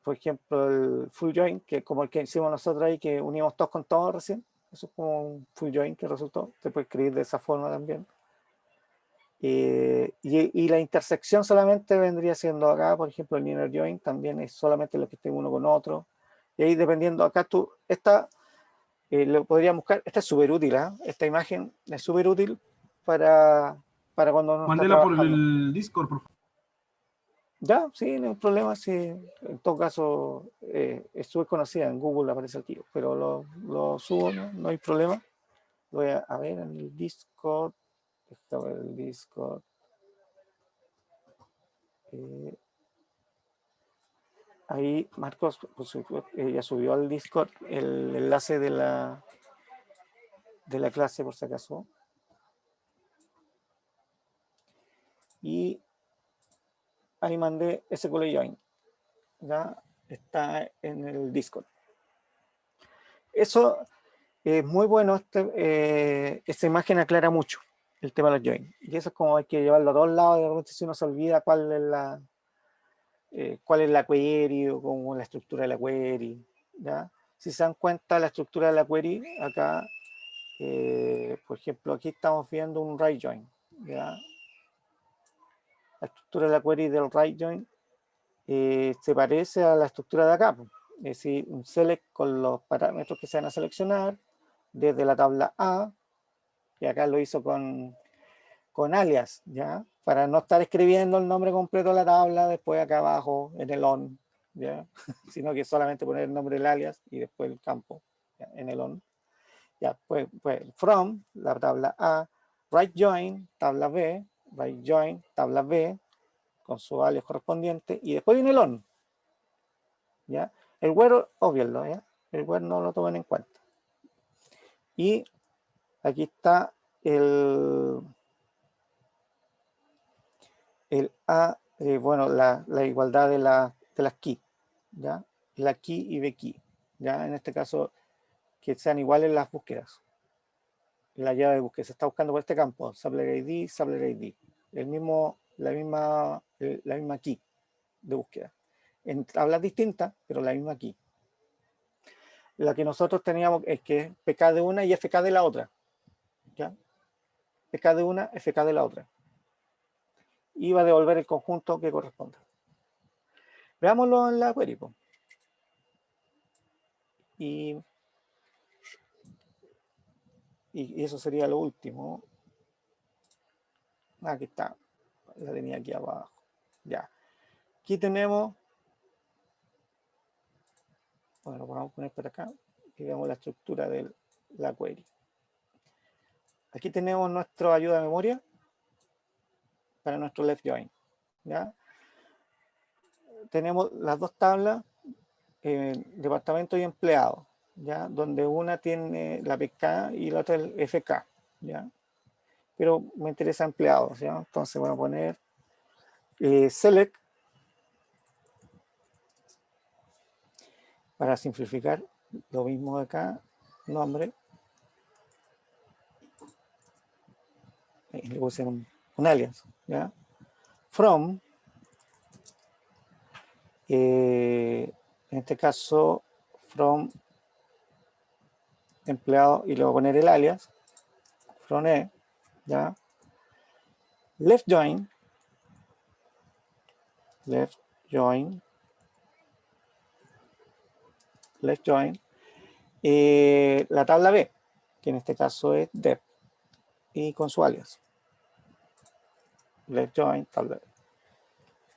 por ejemplo, el full join, que como el que hicimos nosotros ahí, que unimos todos con todos recién. Eso es como un full join que resultó. Se puede escribir de esa forma también. Y la intersección solamente vendría siendo acá, por ejemplo, el inner join también es solamente lo que esté uno con otro. Y ahí dependiendo, acá lo podríamos buscar. Esta es súper útil, ¿eh? Esta imagen es súper útil para cuando nos está Mándela por trabajando. el Discord, por favor. Ya, sí, no hay problema. Sí. En todo caso, es súper conocida. En Google aparece el tío, pero lo subo, no hay problema. Voy a ver en el Discord. Estaba el Discord. Ahí Marcos ya subió al Discord el enlace de la clase, por si acaso. Y ahí mandé SQL Join. Ya está en el Discord. Eso es muy bueno. Esta imagen aclara mucho el tema de los join. Y eso es como hay que llevarlo a todos lados. De repente si uno se olvida cuál es la query o cómo es la estructura de la query. ¿Ya? Si se dan cuenta la estructura de la query, acá, por ejemplo, aquí estamos viendo un right join. ¿Ya? La estructura de la query del right join se parece a la estructura de acá. Es decir, un select con los parámetros que se van a seleccionar desde la tabla A, y acá lo hizo con alias, ¿ya? Para no estar escribiendo el nombre completo de la tabla después acá abajo en el on, ¿ya? Sino que solamente poner el nombre del alias y después el campo, ¿ya? En el on. Ya, pues from, la tabla A, right join, tabla B, by join, tabla B, con su alias correspondiente, y después viene el on. ¿Ya? El where, obvienlo, ¿ya? El where no lo tomen en cuenta. Y aquí está el A, bueno, la igualdad de las key, ¿ya? La key y B key, ¿ya? En este caso, que sean iguales las búsquedas. La llave de búsqueda se está buscando por este campo, Suppler ID, Suppler ID. La misma key de búsqueda. En tablas distintas, pero la misma key. La que nosotros teníamos es que es PK de una y FK de la otra. ¿Ya? PK de una, FK de la otra. Y va a devolver el conjunto que corresponda. Veámoslo en la query. Y eso sería lo último. Aquí está. La tenía aquí abajo. Ya. Aquí tenemos. Bueno, lo vamos a poner por acá. Y veamos la estructura de la query. Aquí tenemos nuestra ayuda de memoria para nuestro left join. ¿Ya? Tenemos las dos tablas, departamento y empleado, ¿ya? Donde una tiene la PK y la otra el FK, ¿ya? Pero me interesa empleados, ¿ya? Entonces voy a poner select, para simplificar, lo mismo de acá, nombre, y le puse un alias, ¿ya? From, en este caso, from empleado, y le voy a poner el alias, from E, ¿ya? Left join, left join, la tabla B, que en este caso es dep, y con su alias. Left join, tabla B.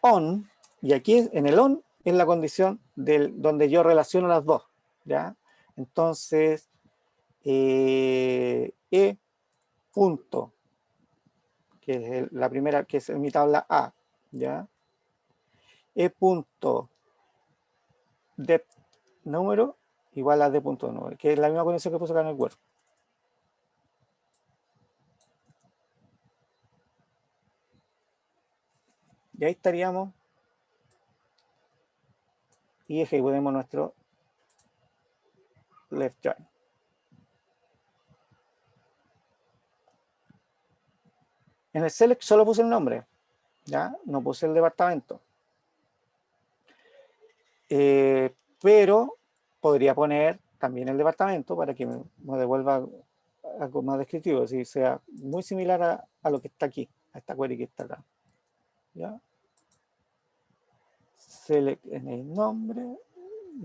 On, y aquí en el on es la condición donde yo relaciono las dos, ¿ya? Entonces, E punto, que es la primera, que es mi tabla A, ¿ya? E punto dep número igual a d punto número, que es la misma condición que puse acá en el Word. Y ahí estaríamos y ejecutemos nuestro left join. En el select solo puse el nombre, ¿ya? No puse el departamento. Pero podría poner también el departamento para que me devuelva algo más descriptivo, es decir, sea muy similar a lo que está aquí, a esta query que está acá. ¿Ya? Select en el nombre,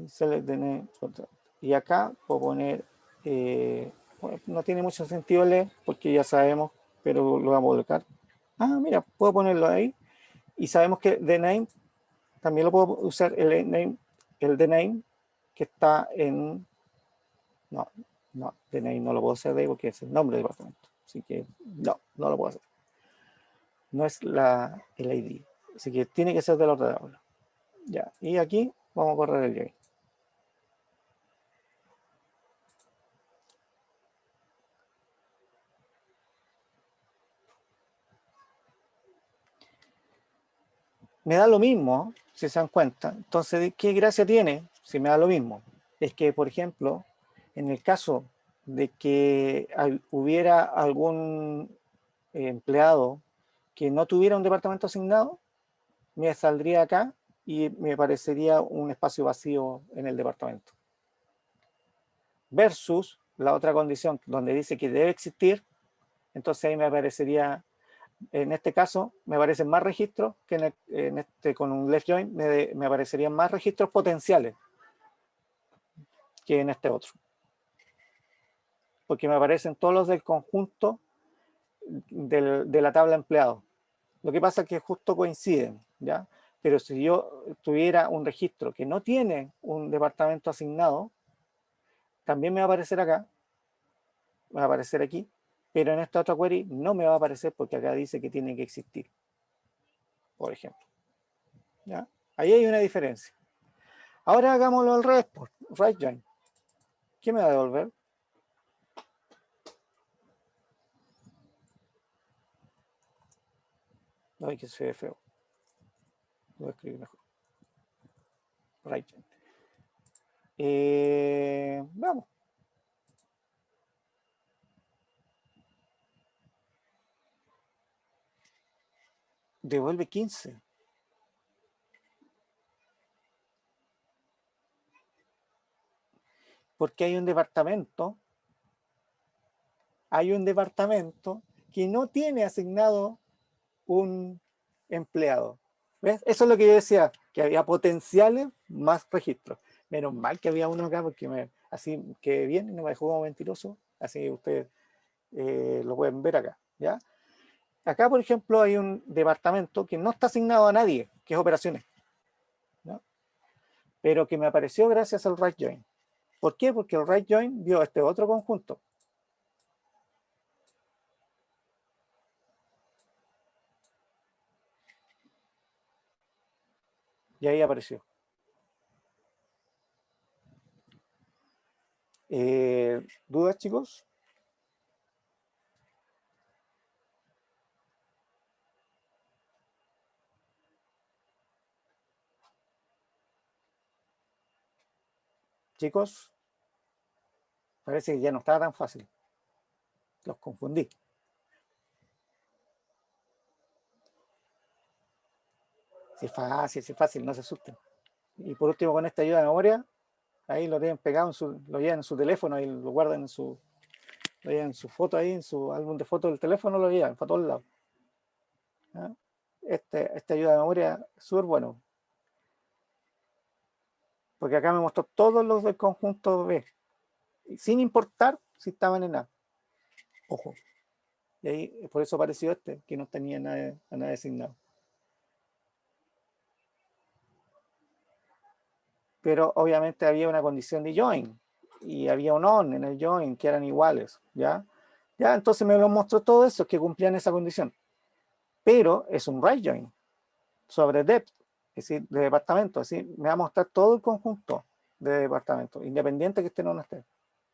select en el contrato. Y acá puedo poner, bueno, no tiene mucho sentido leer porque ya sabemos, pero lo vamos a colocar. Ah, mira, puedo ponerlo ahí. Y sabemos que the name, también lo puedo usar el the name que está en, no, the name no lo puedo hacer de ahí porque es el nombre del departamento. Así que no lo puedo hacer. No es el ID. Así que tiene que ser de la otra tabla. Ya, y aquí vamos a correr el join. Me da lo mismo, si se dan cuenta. Entonces, ¿qué gracia tiene si me da lo mismo? Es que, por ejemplo, en el caso de que hubiera algún empleado que no tuviera un departamento asignado, me saldría acá y me aparecería un espacio vacío en el departamento. Versus la otra condición donde dice que debe existir, entonces ahí me aparecería, en este caso, me aparecen más registros que con un left join me aparecerían más registros potenciales que en este otro. Porque me aparecen todos los del conjunto de la tabla empleado. Lo que pasa es que justo coinciden, ¿ya? Pero si yo tuviera un registro que no tiene un departamento asignado, también me va a aparecer acá, me va a aparecer aquí, pero en esta otra query no me va a aparecer porque acá dice que tiene que existir, por ejemplo. ¿Ya? Ahí hay una diferencia. Ahora hagámoslo al revés, por right join. ¿Qué me va a devolver? No, que se ve feo. Lo voy a escribir mejor. Right join. Vamos. Devuelve 15. Porque hay un departamento que no tiene asignado un empleado. ¿Ves? Eso es lo que yo decía, que había potenciales más registros. Menos mal que había uno acá porque así que bien, no me dejó como mentiroso, así ustedes lo pueden ver acá. ¿Ya? Acá, por ejemplo, hay un departamento que no está asignado a nadie, que es operaciones, ¿no? Pero que me apareció gracias al right join. ¿Por qué? Porque el right join vio este otro conjunto. Y ahí apareció. ¿Dudas, chicos? Chicos, parece que ya no estaba tan fácil. Los confundí. Si es fácil, no se asusten. Y por último, con esta ayuda de memoria, ahí lo tienen pegado, lo llevan en su teléfono, y lo guardan en su foto ahí, en su álbum de fotos del teléfono, lo llevan para todos lados. ¿Ah? Esta ayuda de memoria es súper bueno. Porque acá me mostró todos los del conjunto B, sin importar si estaban en A. Ojo. Y ahí, por eso apareció que no tenía nada designado. Pero obviamente había una condición de join y había un on en el join que eran iguales, ¿ya? Ya, entonces me lo mostró todo eso que cumplían esa condición. Pero es un right join sobre depth, es decir, de departamento, así me va a mostrar todo el conjunto de departamento, independiente que esté o no esté.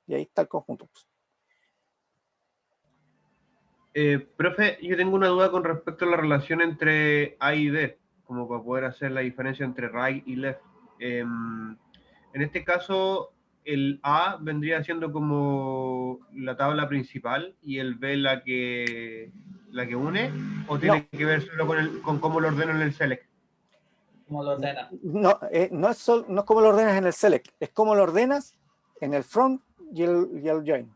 Y ahí está el conjunto. Profe, yo tengo una duda con respecto a la relación entre A y B, como para poder hacer la diferencia entre right y left. En este caso, el A vendría siendo como la tabla principal y el B la que une, o tiene que ver solo con cómo lo ordeno en el select. ¿Cómo lo ordena? No, no es como lo ordenas en el select, es como lo ordenas en el from y el join.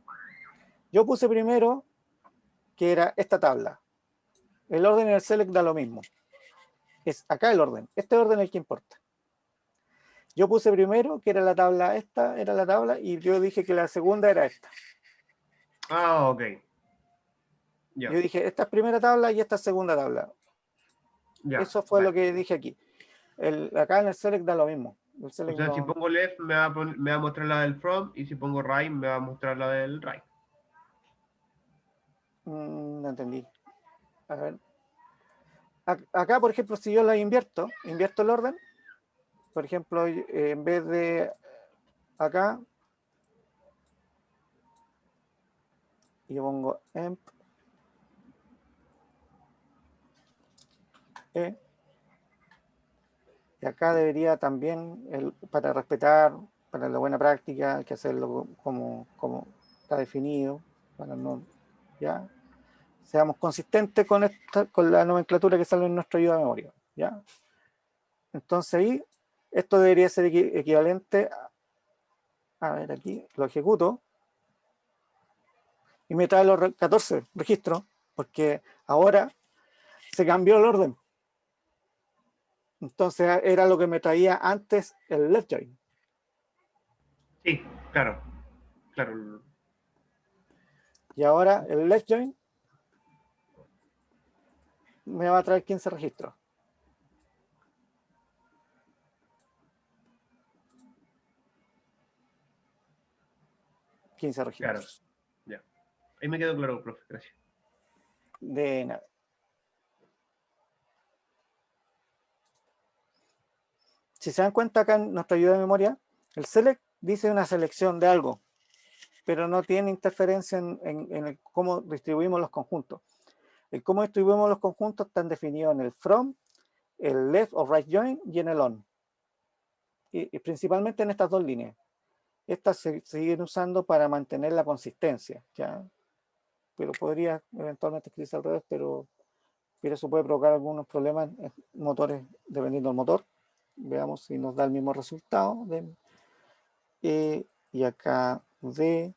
Yo puse primero que era esta tabla. El orden en el select da lo mismo. Es acá el orden. Este orden es el que importa. Yo puse primero que era la tabla, esta era la tabla, y yo dije que la segunda era esta. Ah, ok. Yeah. Yo dije, esta es primera tabla y esta es segunda tabla. Yeah. Eso fue lo que dije aquí. Acá en el select da lo mismo. O sea, si pongo left me va a mostrar la del from, y si pongo right me va a mostrar la del right. No entendí. A ver. Acá, por ejemplo, si yo la invierto el orden, por ejemplo, en vez de acá, yo pongo emp e, y acá debería también, para respetar, para la buena práctica, hay que hacerlo como está definido, para no, ya, seamos consistentes con la nomenclatura que sale en nuestra ayuda de memoria, ya. Entonces ahí, esto debería ser equivalente a ver, aquí lo ejecuto y me trae los 14 registros, porque ahora se cambió el orden. Entonces era lo que me traía antes el left join. Sí, claro. Claro. Y ahora el left join me va a traer 15 registros. Registros. Claro. Yeah. Ahí me quedó claro, profe, gracias. De nada. Si se dan cuenta acá en nuestra ayuda de memoria, el select dice una selección de algo, pero no tiene interferencia en el cómo distribuimos los conjuntos. El cómo distribuimos los conjuntos están definidos en el from, el left o right join y en el on. Y principalmente en estas dos líneas. Estas se siguen usando para mantener la consistencia, ¿ya? Pero podría eventualmente escribirse al revés, pero eso puede provocar algunos problemas en motores, dependiendo del motor. Veamos si nos da el mismo resultado. Y acá D.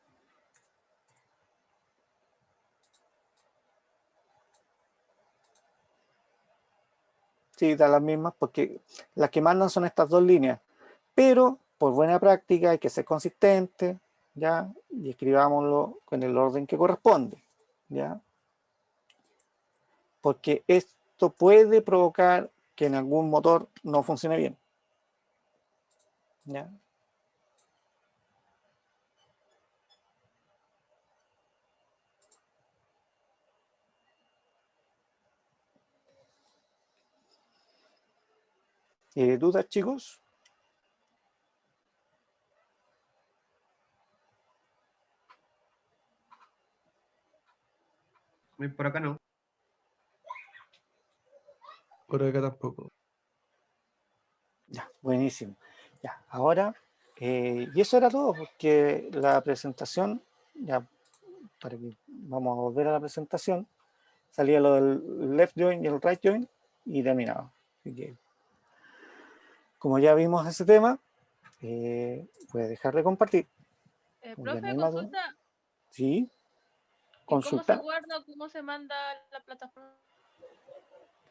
Sí, da las mismas, porque las que mandan son estas dos líneas. Pero, por buena práctica, hay que ser consistente, ¿ya? Y escribámoslo en el orden que corresponde, ¿ya? Porque esto puede provocar que en algún motor no funcione bien, ¿ya? ¿Dudas, chicos? Por acá no. Por acá tampoco. Ya, buenísimo. Ya, ahora, y eso era todo, porque la presentación, ya, para que vamos a volver a la presentación, salía lo del left join y el right join y terminaba. Así que, como ya vimos ese tema, voy a dejar de compartir. Porque no Profe, hay más duda. consulta. Sí, ¿Y cómo se consulta. guarda o cómo se manda a la plataforma?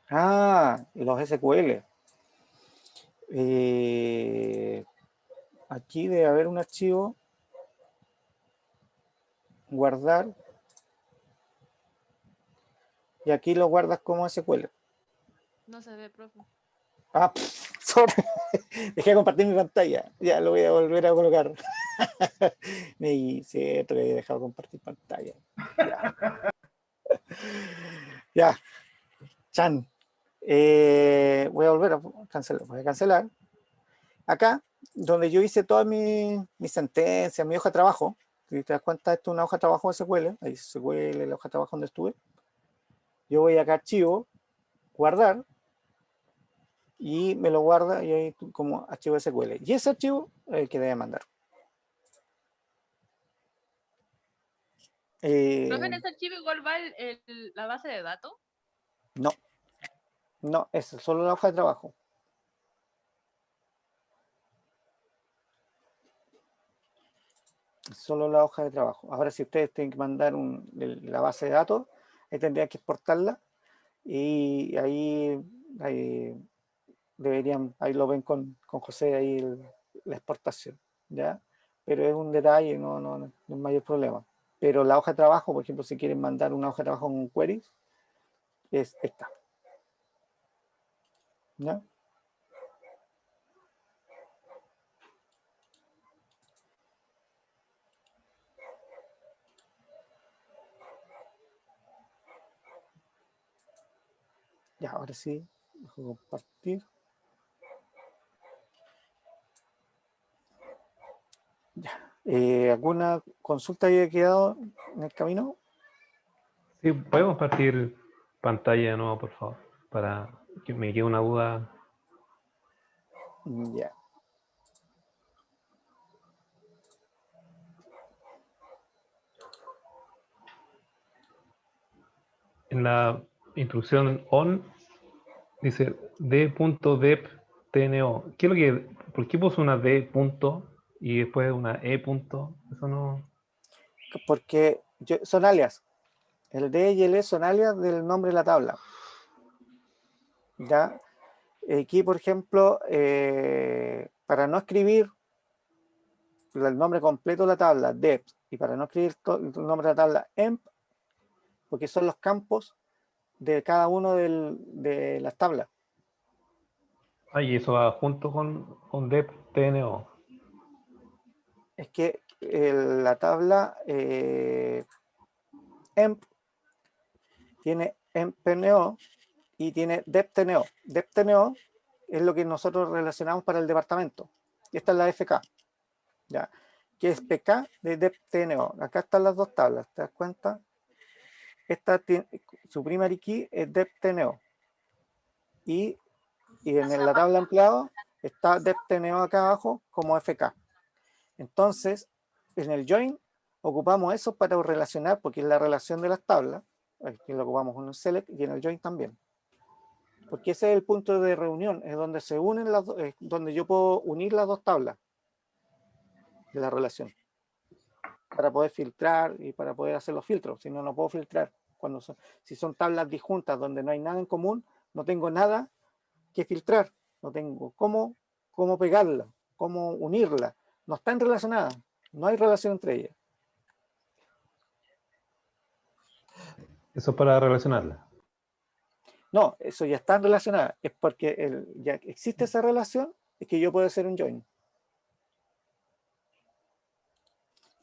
Ah, los SQL. Aquí debe haber un archivo, guardar, y aquí lo guardas como SQL. No se ve, profe. Ah, sorry. Dejé de compartir mi pantalla. Ya lo voy a volver a colocar. Me hice que he dejado de compartir pantalla. Ya. Ya. Chan. Voy a volver a cancelar. Voy a cancelar. Acá, donde yo hice todas mis sentencias, mi hoja de trabajo. Si te das cuenta, esto es una hoja de trabajo de SQL. Ahí SQL, la hoja de trabajo donde estuve. Yo voy acá a archivo, guardar. Y me lo guarda y ahí como archivo SQL. Y ese archivo es el que debe mandar. Profe, en ese archivo igual va la base de datos. No, no, es solo la hoja de trabajo. Solo la hoja de trabajo. Ahora, si ustedes tienen que mandar la base de datos, ahí tendrían que exportarla y ahí deberían, ahí lo ven con José, ahí la exportación, ¿ya? Pero es un detalle, no es mayor problema. Pero la hoja de trabajo, por ejemplo, si quieren mandar una hoja de trabajo con queries, es esta, ¿ya? Ya, ahora sí, dejo compartir. Ya. ¿Alguna consulta haya quedado en el camino? Sí, podemos partir pantalla de nuevo, por favor, para que me quede una duda. Ya. En la instrucción on dice d.dep.tno. ¿Qué es lo que, por qué puso una d punto y después una e punto? Eso no. Porque son alias. El D y el E son alias del nombre de la tabla. ¿Ya? Aquí, por ejemplo, para no escribir el nombre completo de la tabla, dep, y para no escribir el nombre de la tabla, emp, porque son los campos de cada uno de las tablas. Ah, y eso va junto con dep.tno. Es que la tabla emp, tiene empNO y tiene deptNO. DeptNO es lo que nosotros relacionamos para el departamento. Y esta es la FK, ¿ya? Que es PK de deptNO. Acá están las dos tablas, ¿te das cuenta? Esta tiene, su primary key es deptNO. Y en la tabla empleado está deptNO acá abajo como FK. Entonces, en el join ocupamos eso para relacionar, porque es la relación de las tablas. Aquí lo ocupamos en el select y en el join también. Porque ese es el punto de reunión, es donde se unen las es donde yo puedo unir las dos tablas de la relación para poder filtrar y para poder hacer los filtros. Si no, no puedo filtrar. Si son tablas disjuntas donde no hay nada en común, no tengo nada que filtrar, no tengo cómo pegarla, cómo unirla. No están relacionadas, no hay relación entre ellas. Eso para relacionarla. No, eso ya está relacionada. Es porque ya existe esa relación, es que yo puedo hacer un join.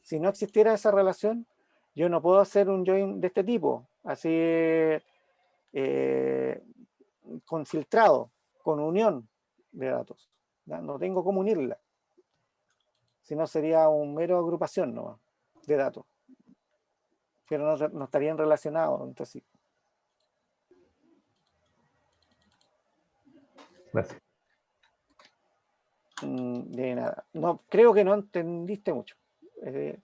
Si no existiera esa relación, yo no puedo hacer un join de este tipo, así con filtrado, con unión de datos. ¿Ya? No tengo cómo unirla. Si no, sería un mero agrupación nomás de datos. Pero no estarían relacionados entre sí. Gracias. De nada. No, creo que no entendiste mucho. Profe,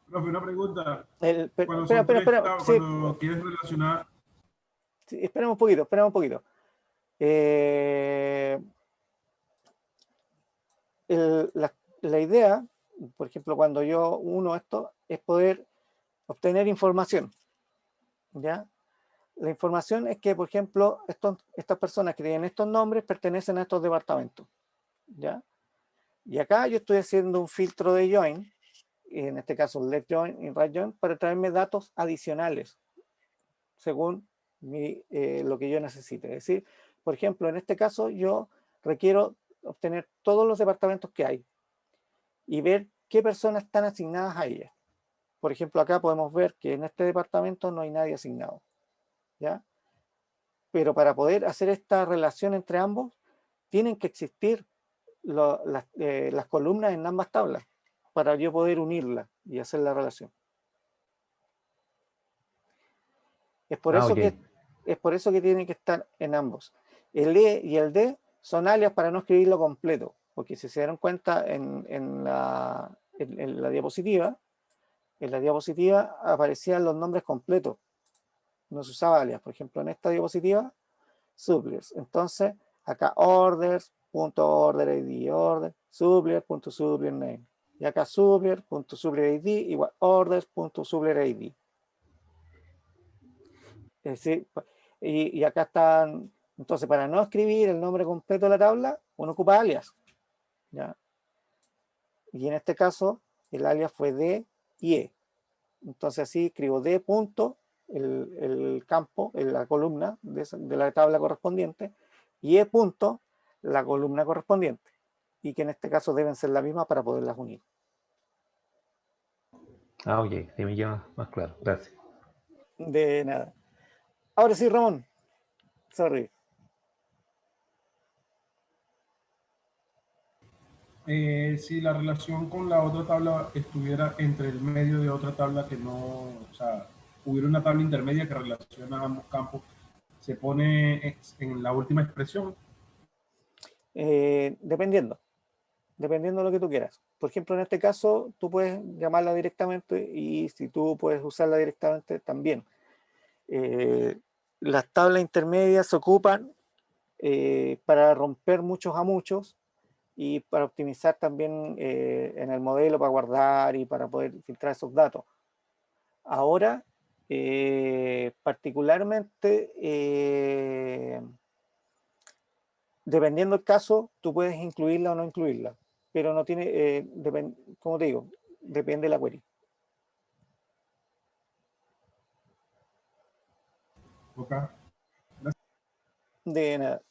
una pregunta. Cuando Espera. Sí, cuando quieres relacionar... Sí, espera un poquito. La idea, por ejemplo, cuando yo uno esto, es poder obtener información. ¿Ya? La información es que, por ejemplo, estas personas que tienen estos nombres pertenecen a estos departamentos. ¿Ya? Y acá yo estoy haciendo un filtro de join, en este caso left join y right join, para traerme datos adicionales según lo que yo necesite. Es decir, por ejemplo, en este caso yo requiero obtener todos los departamentos que hay y ver qué personas están asignadas a ellas. Por ejemplo, acá podemos ver que en este departamento no hay nadie asignado, ¿ya? Pero para poder hacer esta relación entre ambos, tienen que existir las columnas en ambas tablas para yo poder unirlas y hacer la relación. Es por eso que tiene que estar en ambos. El E y el D son alias para no escribirlo completo, porque si se dieron cuenta en la diapositiva, aparecían los nombres completos, no se usaba alias. Por ejemplo, en esta diapositiva, suppliers. Entonces, acá orders.orderid, order, supplier.suppliername. Y acá supplier.supplierid igual orders.supplierid. Es decir, y acá están, entonces para no escribir el nombre completo de la tabla, uno ocupa alias. ¿Ya? Y en este caso, el alias fue D y E. Entonces así escribo D punto, el campo, la columna de la tabla correspondiente, y E punto, la columna correspondiente. Y que en este caso deben ser las mismas para poderlas unir. Ok, sí me queda más claro. Gracias. De nada. Ahora sí, Ramón. Sorry. Si la relación con la otra tabla estuviera entre el medio de otra tabla que no, o sea, hubiera una tabla intermedia que relaciona ambos campos, ¿se pone en la última expresión? Dependiendo de lo que tú quieras. Por ejemplo, en este caso, tú puedes llamarla directamente y si tú puedes usarla directamente también. Las tablas intermedias se ocupan para romper muchos a muchos y para optimizar también en el modelo, para guardar y para poder filtrar esos datos. Ahora, particularmente, dependiendo del caso, tú puedes incluirla o no incluirla, pero no tiene, como te digo, depende de la query. Okay. De nada.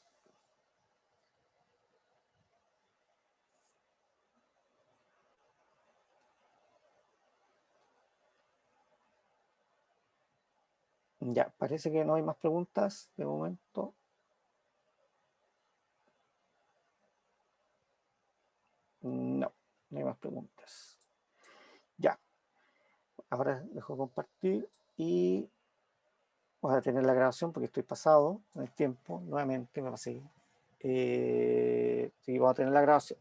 Ya, parece que no hay más preguntas de momento. No, no hay más preguntas. Ya, ahora dejo compartir y voy a tener la grabación porque estoy pasado en el tiempo. Nuevamente me pasé. Sí, voy a tener la grabación.